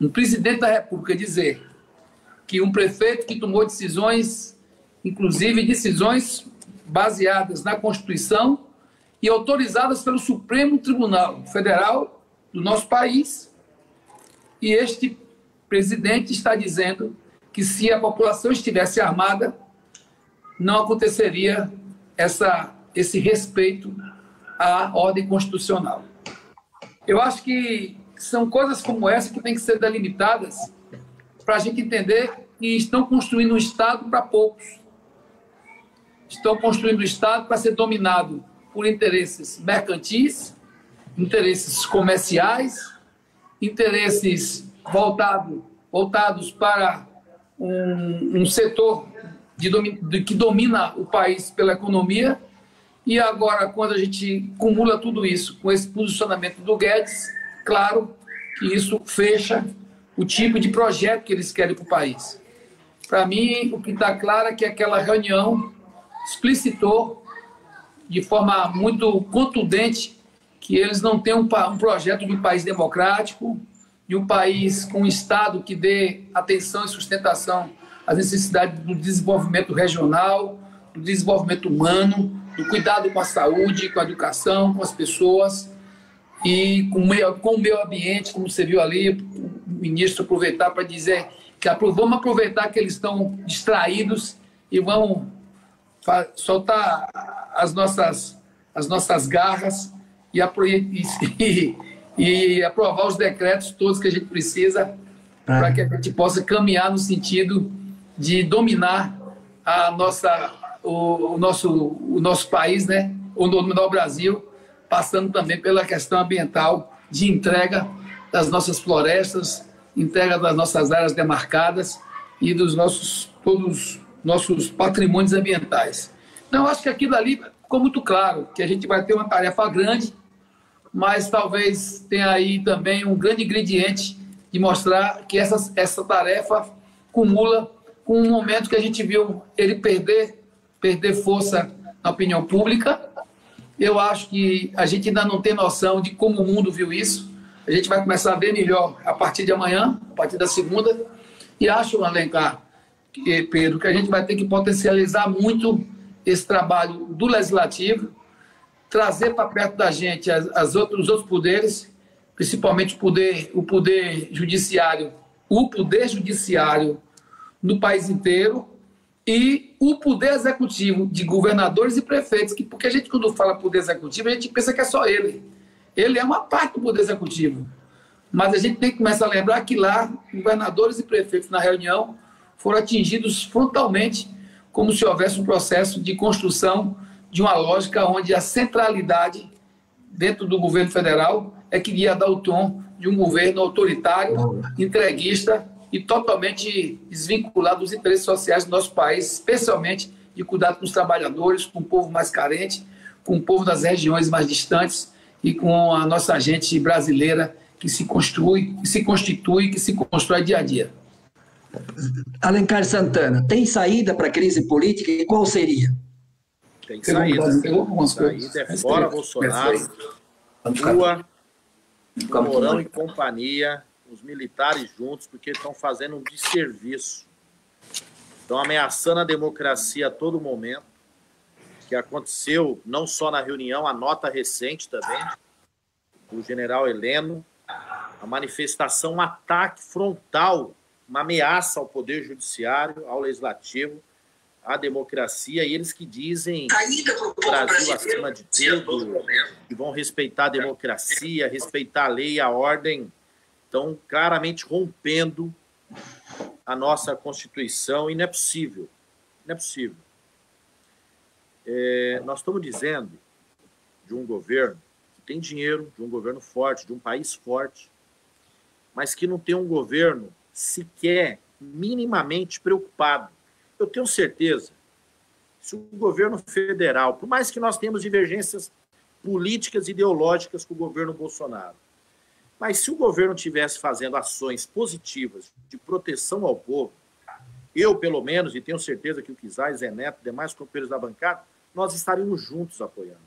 Um presidente da República dizer que um prefeito que tomou decisões, inclusive decisões baseadas na Constituição e autorizadas pelo Supremo Tribunal Federal do nosso país. E este presidente está dizendo que, se a população estivesse armada, não aconteceria esse respeito à ordem constitucional. Eu acho que são coisas como essa que têm que ser delimitadas para a gente entender que estão construindo um Estado para poucos. Estão construindo um Estado para ser dominado por interesses mercantis, interesses comerciais, interesses voltados para um setor que domina o país pela economia. E agora, quando a gente cumula tudo isso com esse posicionamento do Guedes, claro que isso fecha o tipo de projeto que eles querem para o país. Para mim, o que está claro é que aquela reunião explicitou de forma muito contundente que eles não têm um projeto de um país democrático, de um país com um Estado que dê atenção e sustentação às necessidades do desenvolvimento regional, do desenvolvimento humano, do cuidado com a saúde, com a educação, com as pessoas e com o meio ambiente, como você viu ali, o ministro aproveitar para dizer que vamos aproveitar que eles estão distraídos e vamos soltar as nossas garras e aprovar os decretos todos que a gente precisa para que a gente possa caminhar no sentido de dominar o nosso país, né? Ou dominar o Brasil, passando também pela questão ambiental de entrega das nossas florestas, entrega das nossas áreas demarcadas e dos todos nossos patrimônios ambientais. Então, eu acho que aquilo ali ficou muito claro, que a gente vai ter uma tarefa grande, mas talvez tenha aí também um grande ingrediente de mostrar que essa tarefa cumula com um momento que a gente viu ele perder força na opinião pública. Eu acho que a gente ainda não tem noção de como o mundo viu isso. A gente vai começar a ver melhor a partir de amanhã, a partir da segunda. E acho, Alencar, Pedro, que a gente vai ter que potencializar muito esse trabalho do Legislativo, trazer para perto da gente os outros poderes, principalmente o poder judiciário no país inteiro, e o poder executivo de governadores e prefeitos, porque a gente, quando fala poder executivo, a gente pensa que é só ele. Ele é uma parte do poder executivo. Mas a gente tem que começar a lembrar que lá, governadores e prefeitos na reunião foram atingidos frontalmente, como se houvesse um processo de construção de uma lógica onde a centralidade dentro do governo federal é que ia dar o tom de um governo autoritário, entreguista e totalmente desvinculado dos interesses sociais do nosso país, especialmente de cuidado com os trabalhadores, com o povo mais carente, com o povo das regiões mais distantes e com a nossa gente brasileira que se constitui, que se constrói dia a dia. Alencar Santana, tem saída para a crise política e qual seria? Tem saída. Saída é fora Bolsonaro, Lula, Mourão e companhia, os militares juntos, porque estão fazendo um desserviço. Estão ameaçando a democracia a todo momento, que aconteceu não só na reunião, a nota recente também, do general Heleno, a manifestação, um ataque frontal, uma ameaça ao Poder Judiciário, ao Legislativo, à democracia, e eles que dizem Brasil acima de tudo, que vão respeitar a democracia, respeitar a lei e a ordem, estão claramente rompendo a nossa Constituição, e não é possível. Não é possível. Nós estamos dizendo de um governo que tem dinheiro, de um governo forte, de um país forte, mas que não tem um governo sequer minimamente preocupado. Eu tenho certeza, se o governo federal, por mais que nós tenhamos divergências políticas e ideológicas com o governo Bolsonaro, mas se o governo estivesse fazendo ações positivas de proteção ao povo, eu, pelo menos, e tenho certeza que o Kizai, Zé Neto, demais companheiros da bancada, nós estaríamos juntos apoiando.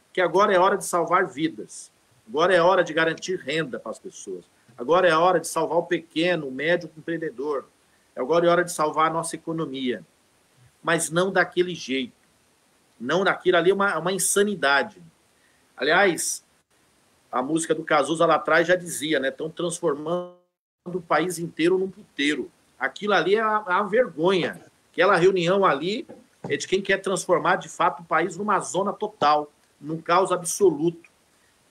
Porque agora é hora de salvar vidas, agora é hora de garantir renda para as pessoas, agora é a hora de salvar o pequeno, o médio Não, naquilo ali é uma insanidade. Aliás, a música do Cazuza lá atrás já dizia, né? Estão transformando o país inteiro num puteiro. Aquilo ali é uma vergonha. Aquela reunião ali é de quem quer transformar, de fato, o país numa zona total, num caos absoluto.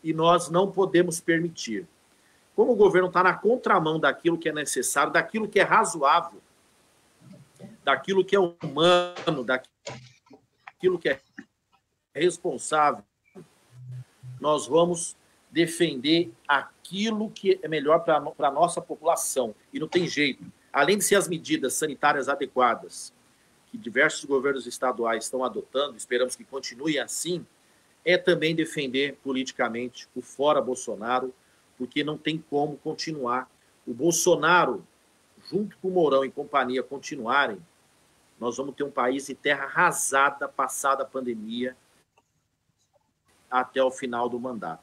E nós não podemos permitir. Como o governo está na contramão daquilo que é necessário, daquilo que é razoável, daquilo que é humano, daquilo que é responsável, nós vamos defender aquilo que é melhor para a nossa população. E não tem jeito. Além de ser as medidas sanitárias adequadas que diversos governos estaduais estão adotando, esperamos que continue assim, é também defender politicamente o fora Bolsonaro, porque não tem como continuar. O Bolsonaro, junto com o Mourão e companhia, continuarem, nós vamos ter um país em terra arrasada, passada a pandemia, até o final do mandato.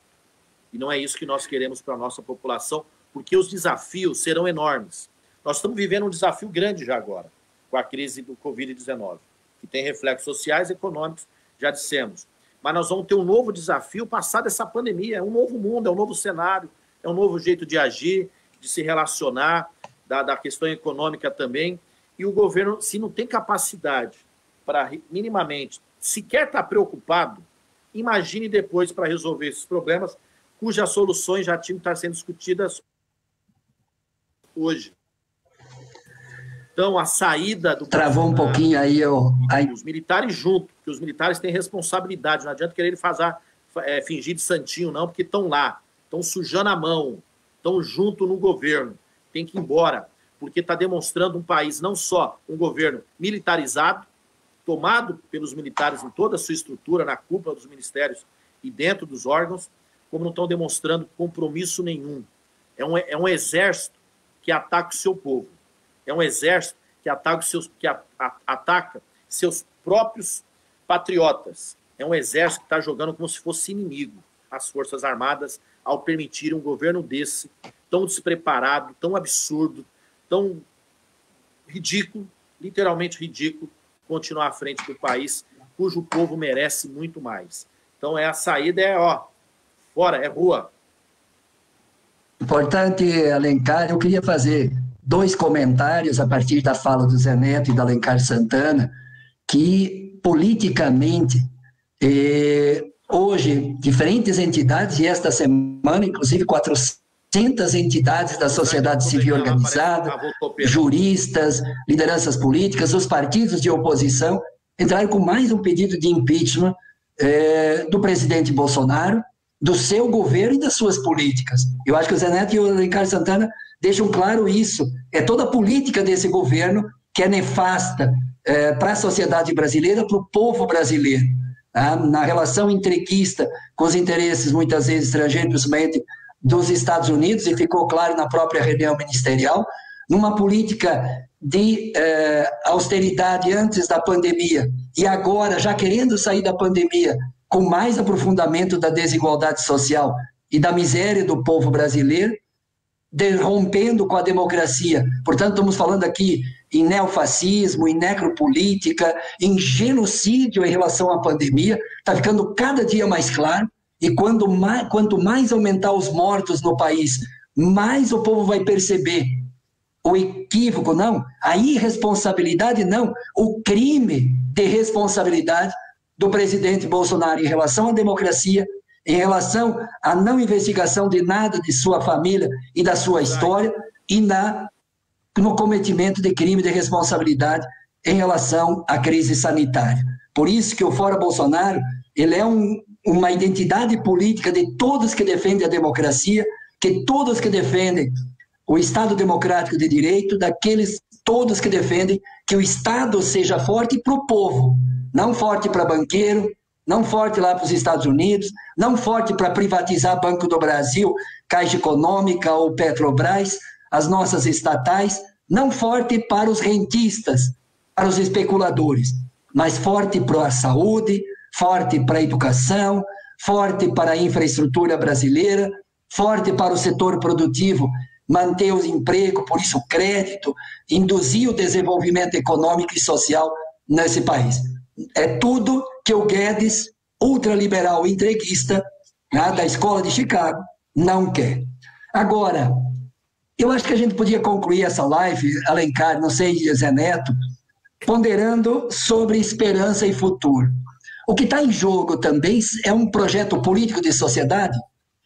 E não é isso que nós queremos para a nossa população, porque os desafios serão enormes. Nós estamos vivendo um desafio grande já agora, com a crise do Covid-19, que tem reflexos sociais e econômicos, já dissemos. Mas nós vamos ter um novo desafio passado essa pandemia. É um novo mundo, é um novo cenário, é um novo jeito de agir, de se relacionar, da questão econômica também. E o governo, se não tem capacidade para minimamente sequer estar preocupado, imagine depois para resolver esses problemas, cujas soluções já tinham que estar sendo discutidas hoje. Então, a saída do... Travou um pouquinho aí, os militares junto, porque os militares têm responsabilidade, não adianta querer fingir de santinho, não, porque estão lá, estão sujando a mão, estão junto no governo, tem que ir embora, porque está demonstrando um país, não só um governo militarizado, tomado pelos militares em toda a sua estrutura, na cúpula dos ministérios e dentro dos órgãos, como não estão demonstrando compromisso nenhum. É um exército que ataca o seu povo. É um exército que ataca seus próprios patriotas. É um exército que está jogando como se fosse inimigo as Forças Armadas ao permitir um governo desse, tão despreparado, tão absurdo, tão ridículo, literalmente ridículo, continuar à frente do país, cujo povo merece muito mais. Então, a saída fora, é rua. Importante, Alencar, eu queria fazer 2 comentários a partir da fala do Zé Neto e da Alencar Santana, que politicamente, hoje, diferentes entidades, e esta semana, inclusive 400 entidades da sociedade civil organizada, juristas, lideranças políticas, os partidos de oposição, entraram com mais um pedido de impeachment do presidente Bolsonaro, do seu governo e das suas políticas. Eu acho que o Zé Neto e o Alencar Santana deixam claro isso. É toda a política desse governo que é nefasta para a sociedade brasileira, para o povo brasileiro. Tá? Na relação entreguista com os interesses, muitas vezes, estrangeiros, principalmente dos Estados Unidos, e ficou claro na própria reunião ministerial, numa política de austeridade antes da pandemia, e agora, já querendo sair da pandemia, com mais aprofundamento da desigualdade social e da miséria do povo brasileiro, rompendo com a democracia. Portanto, estamos falando aqui em neofascismo, em necropolítica, em genocídio em relação à pandemia. Está ficando cada dia mais claro, e quanto mais aumentar os mortos no país, mais o povo vai perceber o equívoco, não, a irresponsabilidade, não, o crime de responsabilidade do presidente Bolsonaro em relação à democracia, em relação à não investigação de nada de sua família e da sua história, e no cometimento de crime de responsabilidade em relação à crise sanitária. Por isso que o Fora Bolsonaro, ele é uma identidade política de todos que defendem a democracia, que todos que defendem o Estado democrático de direito, daqueles todos que defendem que o Estado seja forte para o povo, não forte para banqueiro, não forte lá para os Estados Unidos, não forte para privatizar Banco do Brasil, Caixa Econômica ou Petrobras, as nossas estatais, não forte para os rentistas, para os especuladores, mas forte para a saúde, forte para a educação, forte para a infraestrutura brasileira, forte para o setor produtivo, manter o emprego, por isso o crédito, induzir o desenvolvimento econômico e social nesse país. É tudo que o Guedes, ultraliberal e entreguista, né, da escola de Chicago, não quer. Agora, eu acho que a gente podia concluir essa live, Alencar, não sei, Zé Neto, ponderando sobre esperança e futuro. O que está em jogo também é um projeto político de sociedade.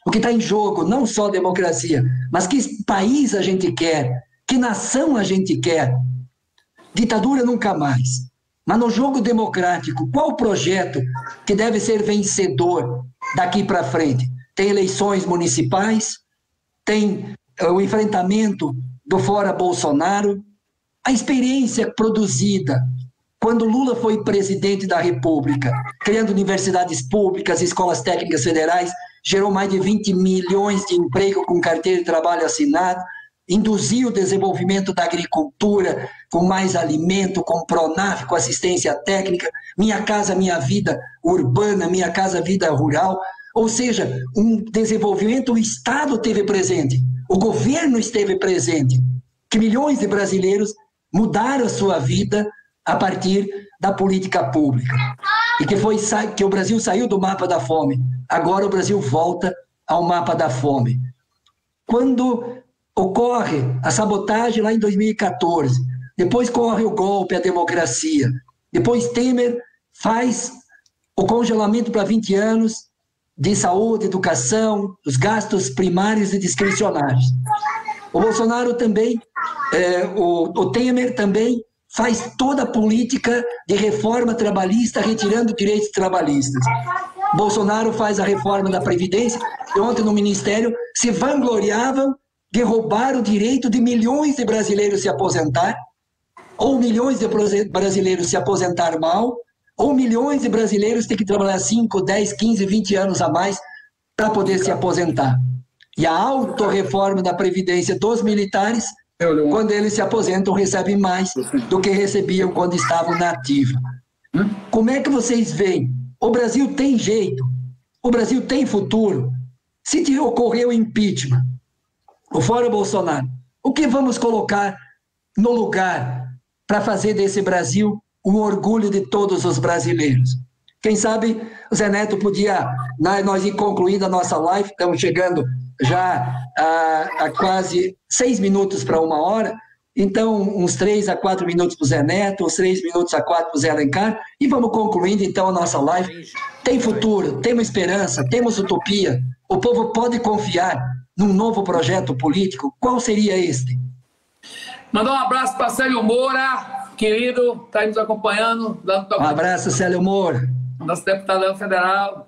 O que está em jogo não só democracia, mas que país a gente quer, que nação a gente quer. Ditadura nunca mais. Mas no jogo democrático, qual o projeto que deve ser vencedor daqui para frente? Tem eleições municipais, tem o enfrentamento do fora Bolsonaro, a experiência produzida quando Lula foi presidente da República, criando universidades públicas, escolas técnicas federais, gerou mais de 20 milhões de empregos com carteira de trabalho assinado, induziu o desenvolvimento da agricultura com mais alimento, com Pronaf, com assistência técnica, Minha Casa Minha Vida urbana, Minha Casa Vida rural, ou seja, um desenvolvimento, o Estado teve presente, o governo esteve presente, que milhões de brasileiros mudaram a sua vida a partir da política pública. E que o Brasil saiu do mapa da fome. Agora o Brasil volta ao mapa da fome. Quando ocorre a sabotagem lá em 2014, depois corre o golpe à democracia, depois Temer faz o congelamento para 20 anos de saúde, educação, os gastos primários e discricionários. O Bolsonaro também, o Temer também faz toda a política de reforma trabalhista, retirando direitos trabalhistas. Bolsonaro faz a reforma da Previdência, e ontem no Ministério se vangloriavam de roubar o direito de milhões de brasileiros se aposentar, ou milhões de brasileiros se aposentar mal, ou milhões de brasileiros ter que trabalhar 5, 10, 15, 20 anos a mais para poder se aposentar. E a autorreforma da Previdência dos militares, quando eles se aposentam, recebem mais do que recebiam quando estavam na ativa. Como é que vocês veem? O Brasil tem jeito? O Brasil tem futuro? Se ocorrer o impeachment, o fora Bolsonaro, o que vamos colocar no lugar para fazer desse Brasil um orgulho de todos os brasileiros? Quem sabe o Zé Neto podia, nós ir concluindo a nossa live, estamos chegando já a quase 6 minutos para 1 hora, então uns 3 a 4 minutos para o Zé Neto, uns 3 minutos a 4 para o Zé Alencar, e vamos concluindo então a nossa live. Tem futuro, temos esperança, temos utopia, o povo pode confiar num novo projeto político. Qual seria este? Mandar um abraço para Célio Moura, querido, está aí nos acompanhando. Um abraço, Célio Moura. Nosso deputado federal.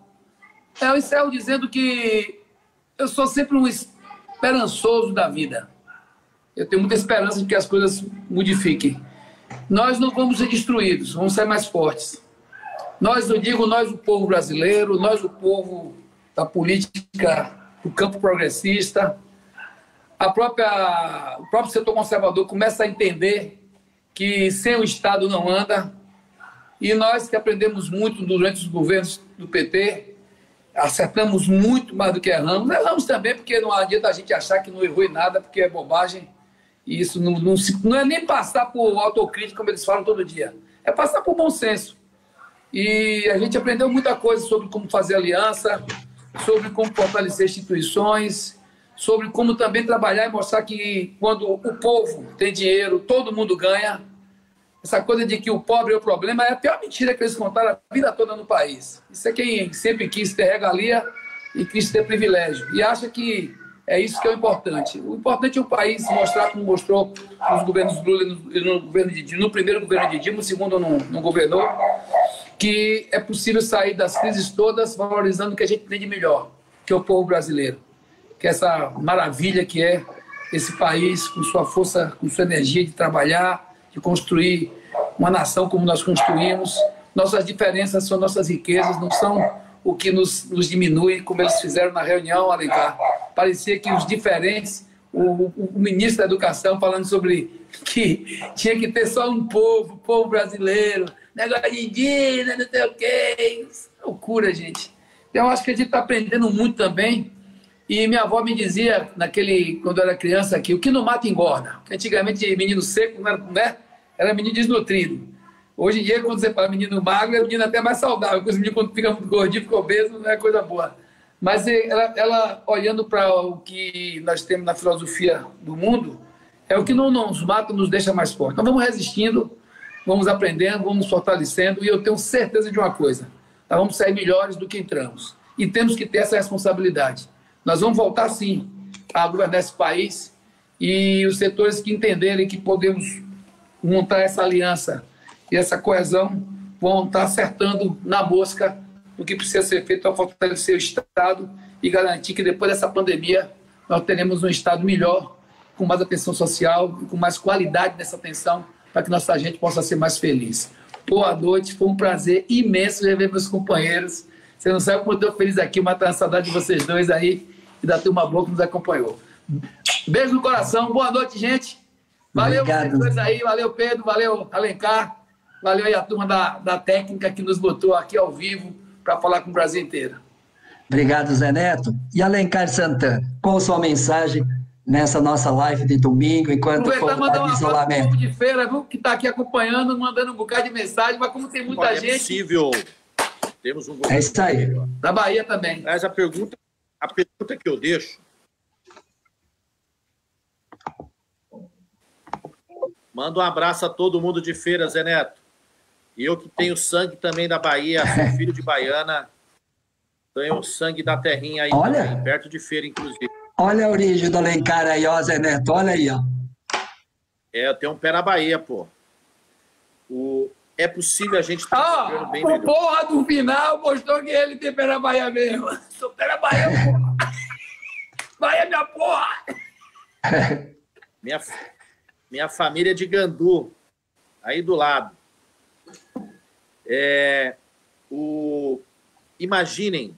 Eu encerro dizendo que eu sou sempre um esperançoso da vida. Eu tenho muita esperança de que as coisas modifiquem. Nós não vamos ser destruídos, vamos ser mais fortes. Nós, eu digo, nós o povo brasileiro, nós o povo da política, do campo progressista, o próprio setor conservador começa a entender que sem o Estado não anda. E nós que aprendemos muito durante os governos do PT, acertamos muito mais do que erramos. Erramos também porque não adianta a gente achar que não errou em nada, porque é bobagem. E isso não é nem passar por autocrítica, como eles falam todo dia. É passar por bom senso. E a gente aprendeu muita coisa sobre como fazer aliança, sobre como fortalecer instituições, sobre como também trabalhar e mostrar que quando o povo tem dinheiro, todo mundo ganha. Essa coisa de que o pobre é o problema é a pior mentira que eles contaram a vida toda no país. Isso é quem sempre quis ter regalia e quis ter privilégio. E acha que é isso que é o importante. O importante é o país mostrar, como mostrou nos governos Lula no primeiro governo de Dilma, no segundo não governou, que é possível sair das crises todas valorizando o que a gente tem de melhor, que é o povo brasileiro. Que é essa maravilha que é esse país, com sua força, com sua energia de trabalhar, de construir uma nação como nós construímos. Nossas diferenças são nossas riquezas, não são o que nos diminui, como eles fizeram na reunião, Alencar. Parecia que os diferentes, o ministro da Educação falando sobre que tinha que ter só um povo, o povo brasileiro, negócio de indígena, não sei o quê. Loucura, gente. Então, eu acho que a gente está aprendendo muito também. E minha avó me dizia, quando eu era criança, que o que não mata engorda. Porque antigamente, menino seco, né? Era menino desnutrido. Hoje em dia, quando você fala menino magro, é menino até mais saudável, porque os meninos, quando ficam muito gordinho, ficam obesos, não é coisa boa. Mas ela olhando para o que nós temos na filosofia do mundo, é o que não nos mata, nos deixa mais forte. Então vamos resistindo, vamos aprendendo, vamos nos fortalecendo, e eu tenho certeza de uma coisa: nós vamos sair melhores do que entramos. E temos que ter essa responsabilidade. Nós vamos voltar, sim, a governar esse país, e os setores que entenderem que podemos montar essa aliança e essa coesão vão estar acertando na mosca o que precisa ser feito para fortalecer o Estado e garantir que depois dessa pandemia nós teremos um Estado melhor, com mais atenção social e com mais qualidade nessa atenção, para que nossa gente possa ser mais feliz. Boa noite, foi um prazer imenso rever meus companheiros. Você não sabe como eu estou feliz aqui, matando a saudade de vocês dois aí e da turma boa que nos acompanhou. Beijo no coração, boa noite, gente. Valeu Obrigado. vocês dois aí, valeu Pedro, valeu Alencar, valeu aí a turma da técnica que nos botou aqui ao vivo para falar com o Brasil inteiro. Obrigado, Zé Neto. E Alencar Santana, qual a sua mensagem nessa nossa live de domingo, enquanto o povo está de isolamento? Povo de feira, viu, que está aqui acompanhando, mandando um bocado de mensagem, mas como tem muita gente... É possível. Temos um É isso aí. Da Bahia também. Mas a pergunta que eu deixo... Manda um abraço a todo mundo de feira, Zé Neto. E eu que tenho sangue também da Bahia, sou filho de baiana, tenho sangue da terrinha aí, também, perto de feira, inclusive. Olha a origem do Alencar aí, ó, Zé Neto, olha aí, ó. É, eu tenho um pé na Bahia, pô. É possível a gente ter um governo bem melhor. Porra do final mostrou que ele tem pé na Bahia mesmo. Sou pé na Bahia, porra. Bahia, minha porra. Minha família é de Gandu, aí do lado. Imaginem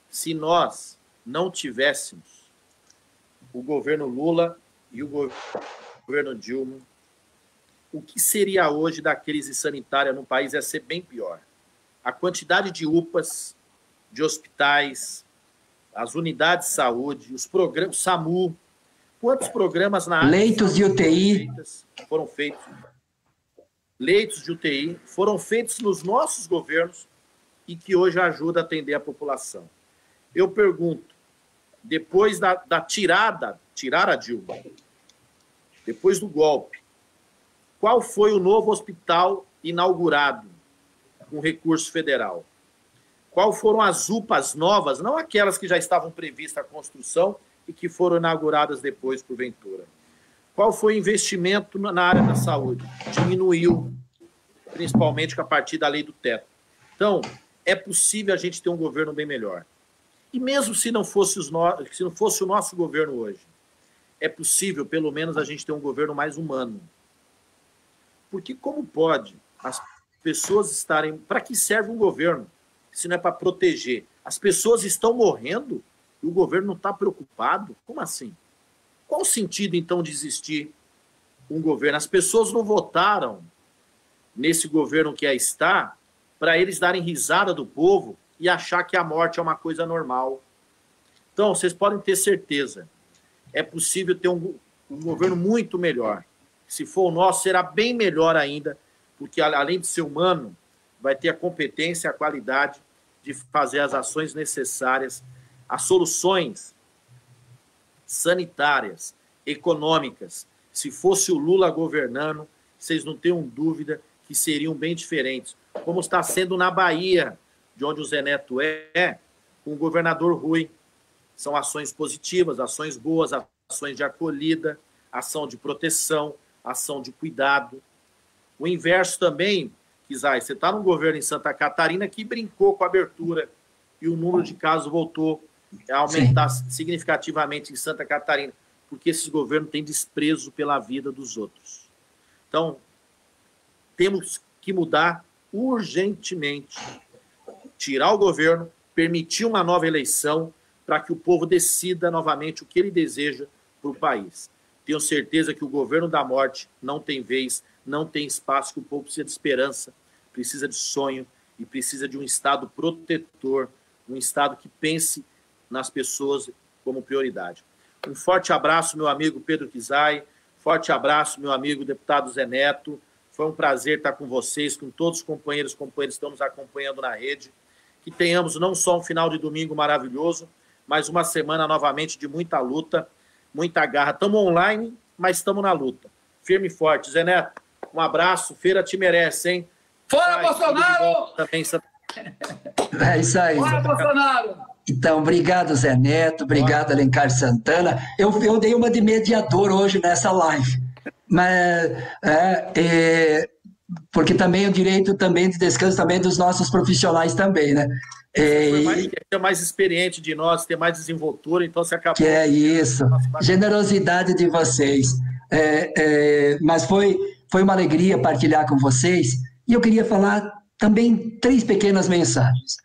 se nós não tivéssemos o governo Lula e o governo Dilma, o que seria hoje da crise sanitária no país ia ser bem pior. A quantidade de UPAs, de hospitais, as unidades de saúde, os programas, SAMU, quantos programas na área leitos de UTI foram feitos? Leitos de UTI foram feitos nos nossos governos e que hoje ajuda a atender a população. Eu pergunto, depois da tirar a Dilma, depois do golpe, qual foi o novo hospital inaugurado com recurso federal? Qual foram as UPAs novas, não aquelas que já estavam previstas a construção e que foram inauguradas depois por Ventura? Qual foi o investimento na área da saúde? Diminuiu, principalmente a partir da lei do teto. Então, é possível a gente ter um governo bem melhor. E mesmo se não fosse o nosso governo hoje, é possível, pelo menos, a gente ter um governo mais humano. Porque como pode as pessoas estarem... Para que serve um governo, se não é para proteger? As pessoas estão morrendo e o governo não está preocupado? Como assim? Qual o sentido, então, de existir um governo? As pessoas não votaram nesse governo que aí está para eles darem risada do povo e achar que a morte é uma coisa normal. Então, vocês podem ter certeza, é possível ter um governo muito melhor. Se for o nosso, será bem melhor ainda, porque além de ser humano, vai ter a competência e a qualidade de fazer as ações necessárias, as soluções sanitárias, econômicas. Se fosse o Lula governando, vocês não tenham dúvida que seriam bem diferentes. Como está sendo na Bahia, de onde o Zé Neto com o governador Rui. São ações positivas, ações boas, ações de acolhida, ação de proteção, ação de cuidado. O inverso também, Kizai, você está num governo em Santa Catarina que brincou com a abertura e o número de casos voltou a aumentar significativamente em Santa Catarina, porque esses governos têm desprezo pela vida dos outros. Então, temos que mudar urgentemente, tirar o governo, permitir uma nova eleição para que o povo decida novamente o que ele deseja para o país. Tenho certeza que o governo da morte não tem vez, não tem espaço, que o povo precisa de esperança, precisa de sonho e precisa de um Estado protetor, um Estado que pense nas pessoas como prioridade. Um forte abraço, meu amigo Pedro Kizai, forte abraço, meu amigo deputado Zé Neto, Foi um prazer estar com vocês, com todos os companheiros e companheiras que estão nos acompanhando na rede. Que tenhamos não só um final de domingo maravilhoso, mas uma semana novamente de muita luta, muita garra. Estamos online, mas estamos na luta. Firme e forte. Zé Neto, um abraço. Feira te merece, hein? Fora, Bolsonaro! Também. É isso aí. Fora, Bolsonaro! Então, obrigado, Zé Neto, obrigado, Alencar Santana. Eu dei uma de mediador hoje nessa live, mas porque também o direito também de descanso também dos nossos profissionais também, né? É mais experiente de nós, ter mais desenvoltura, então você acabou... Que é isso, generosidade de vocês. Mas foi uma alegria partilhar com vocês, e eu queria falar também 3 pequenas mensagens.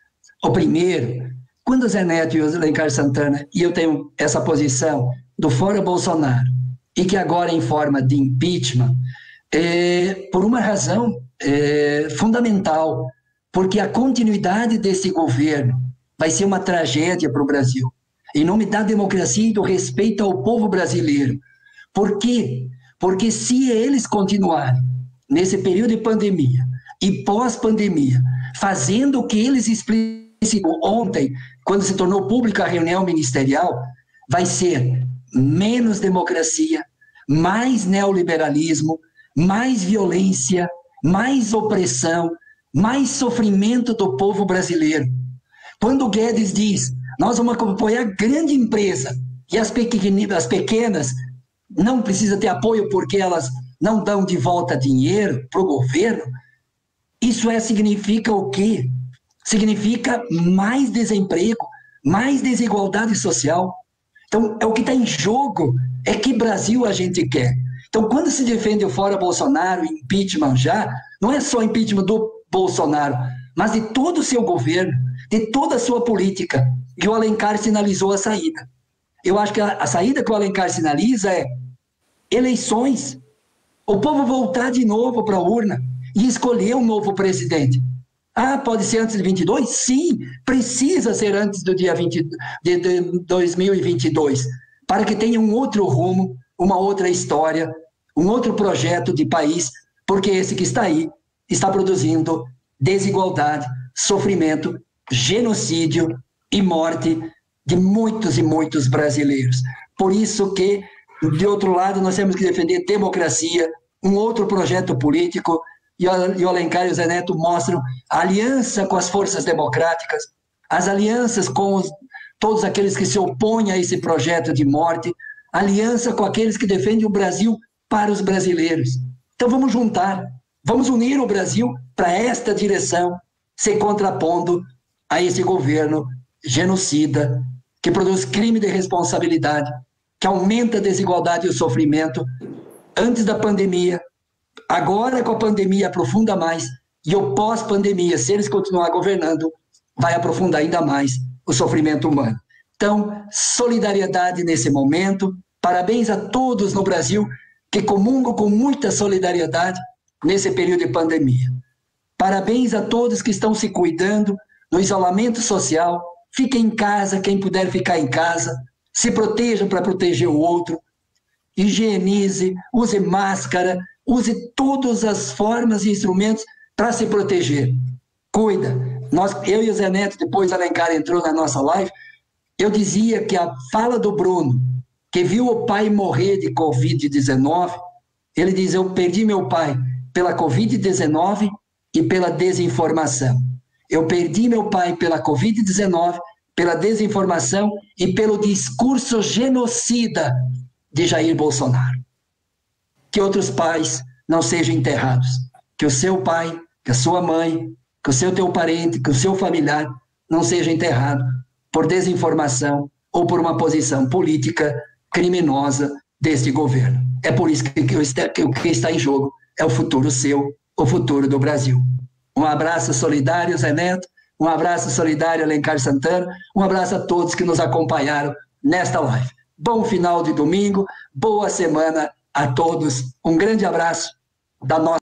O primeiro, quando o Zé Neto e o Alencar Santana, e eu tenho essa posição do fora Bolsonaro, e que agora em forma de impeachment, por uma razão fundamental, porque a continuidade desse governo vai ser uma tragédia para o Brasil, em nome da democracia e do respeito ao povo brasileiro. Por quê? Porque se eles continuarem nesse período de pandemia e pós-pandemia, fazendo o que eles explicitou ontem, quando se tornou pública a reunião ministerial, vai ser menos democracia, mais neoliberalismo, mais violência, mais opressão, mais sofrimento do povo brasileiro. Quando o Guedes diz, nós vamos apoiar a grande empresa e as pequenas não precisam ter apoio porque elas não dão de volta dinheiro para o governo, isso significa o quê? Significa mais desemprego, mais desigualdade social. Então, o que está em jogo é que Brasil a gente quer. Então, quando se defende o fora Bolsonaro, impeachment já, não é só impeachment do Bolsonaro, mas de todo o seu governo, de toda a sua política. E o Alencar sinalizou a saída. Eu acho que a saída que o Alencar sinaliza é eleições. O povo voltar de novo para a urna e escolher um novo presidente. Pode ser antes de 22? Sim, precisa ser antes do dia 20 de 2022, para que tenha um outro rumo, uma outra história, um outro projeto de país, porque esse que está aí está produzindo desigualdade, sofrimento, genocídio e morte de muitos e muitos brasileiros. Por isso que, de outro lado, nós temos que defender democracia, um outro projeto político, e o Alencar e o Zé Neto mostram a aliança com as forças democráticas, as alianças com todos aqueles que se opõem a esse projeto de morte, aliança com aqueles que defendem o Brasil para os brasileiros. Então vamos juntar, vamos unir o Brasil para esta direção, se contrapondo a esse governo genocida, que produz crime de responsabilidade, que aumenta a desigualdade e o sofrimento antes da pandemia. Agora, com a pandemia, aprofunda mais, e o pós-pandemia, se eles continuarem governando, vai aprofundar ainda mais o sofrimento humano. Então, solidariedade nesse momento, parabéns a todos no Brasil que comungam com muita solidariedade nesse período de pandemia. Parabéns a todos que estão se cuidando no isolamento social, fiquem em casa, quem puder ficar em casa, se protejam para proteger o outro, higienize, use máscara, use todas as formas e instrumentos para se proteger. Cuida. Eu e o Zé Neto, depois a Alencar entrou na nossa live, eu dizia que a fala do Bruno, que viu o pai morrer de Covid-19, ele diz, eu perdi meu pai pela Covid-19 e pela desinformação. Eu perdi meu pai pela Covid-19, pela desinformação e pelo discurso genocida de Jair Bolsonaro. Que outros pais não sejam enterrados, que o seu pai, que a sua mãe, que o seu teu parente, que o seu familiar não seja enterrado por desinformação ou por uma posição política criminosa deste governo. É por isso que o que está em jogo é o futuro seu, o futuro do Brasil. Um abraço solidário, Zé Neto, um abraço solidário, Alencar Santana, um abraço a todos que nos acompanharam nesta live. Bom final de domingo, boa semana a todos. Um grande abraço da nossa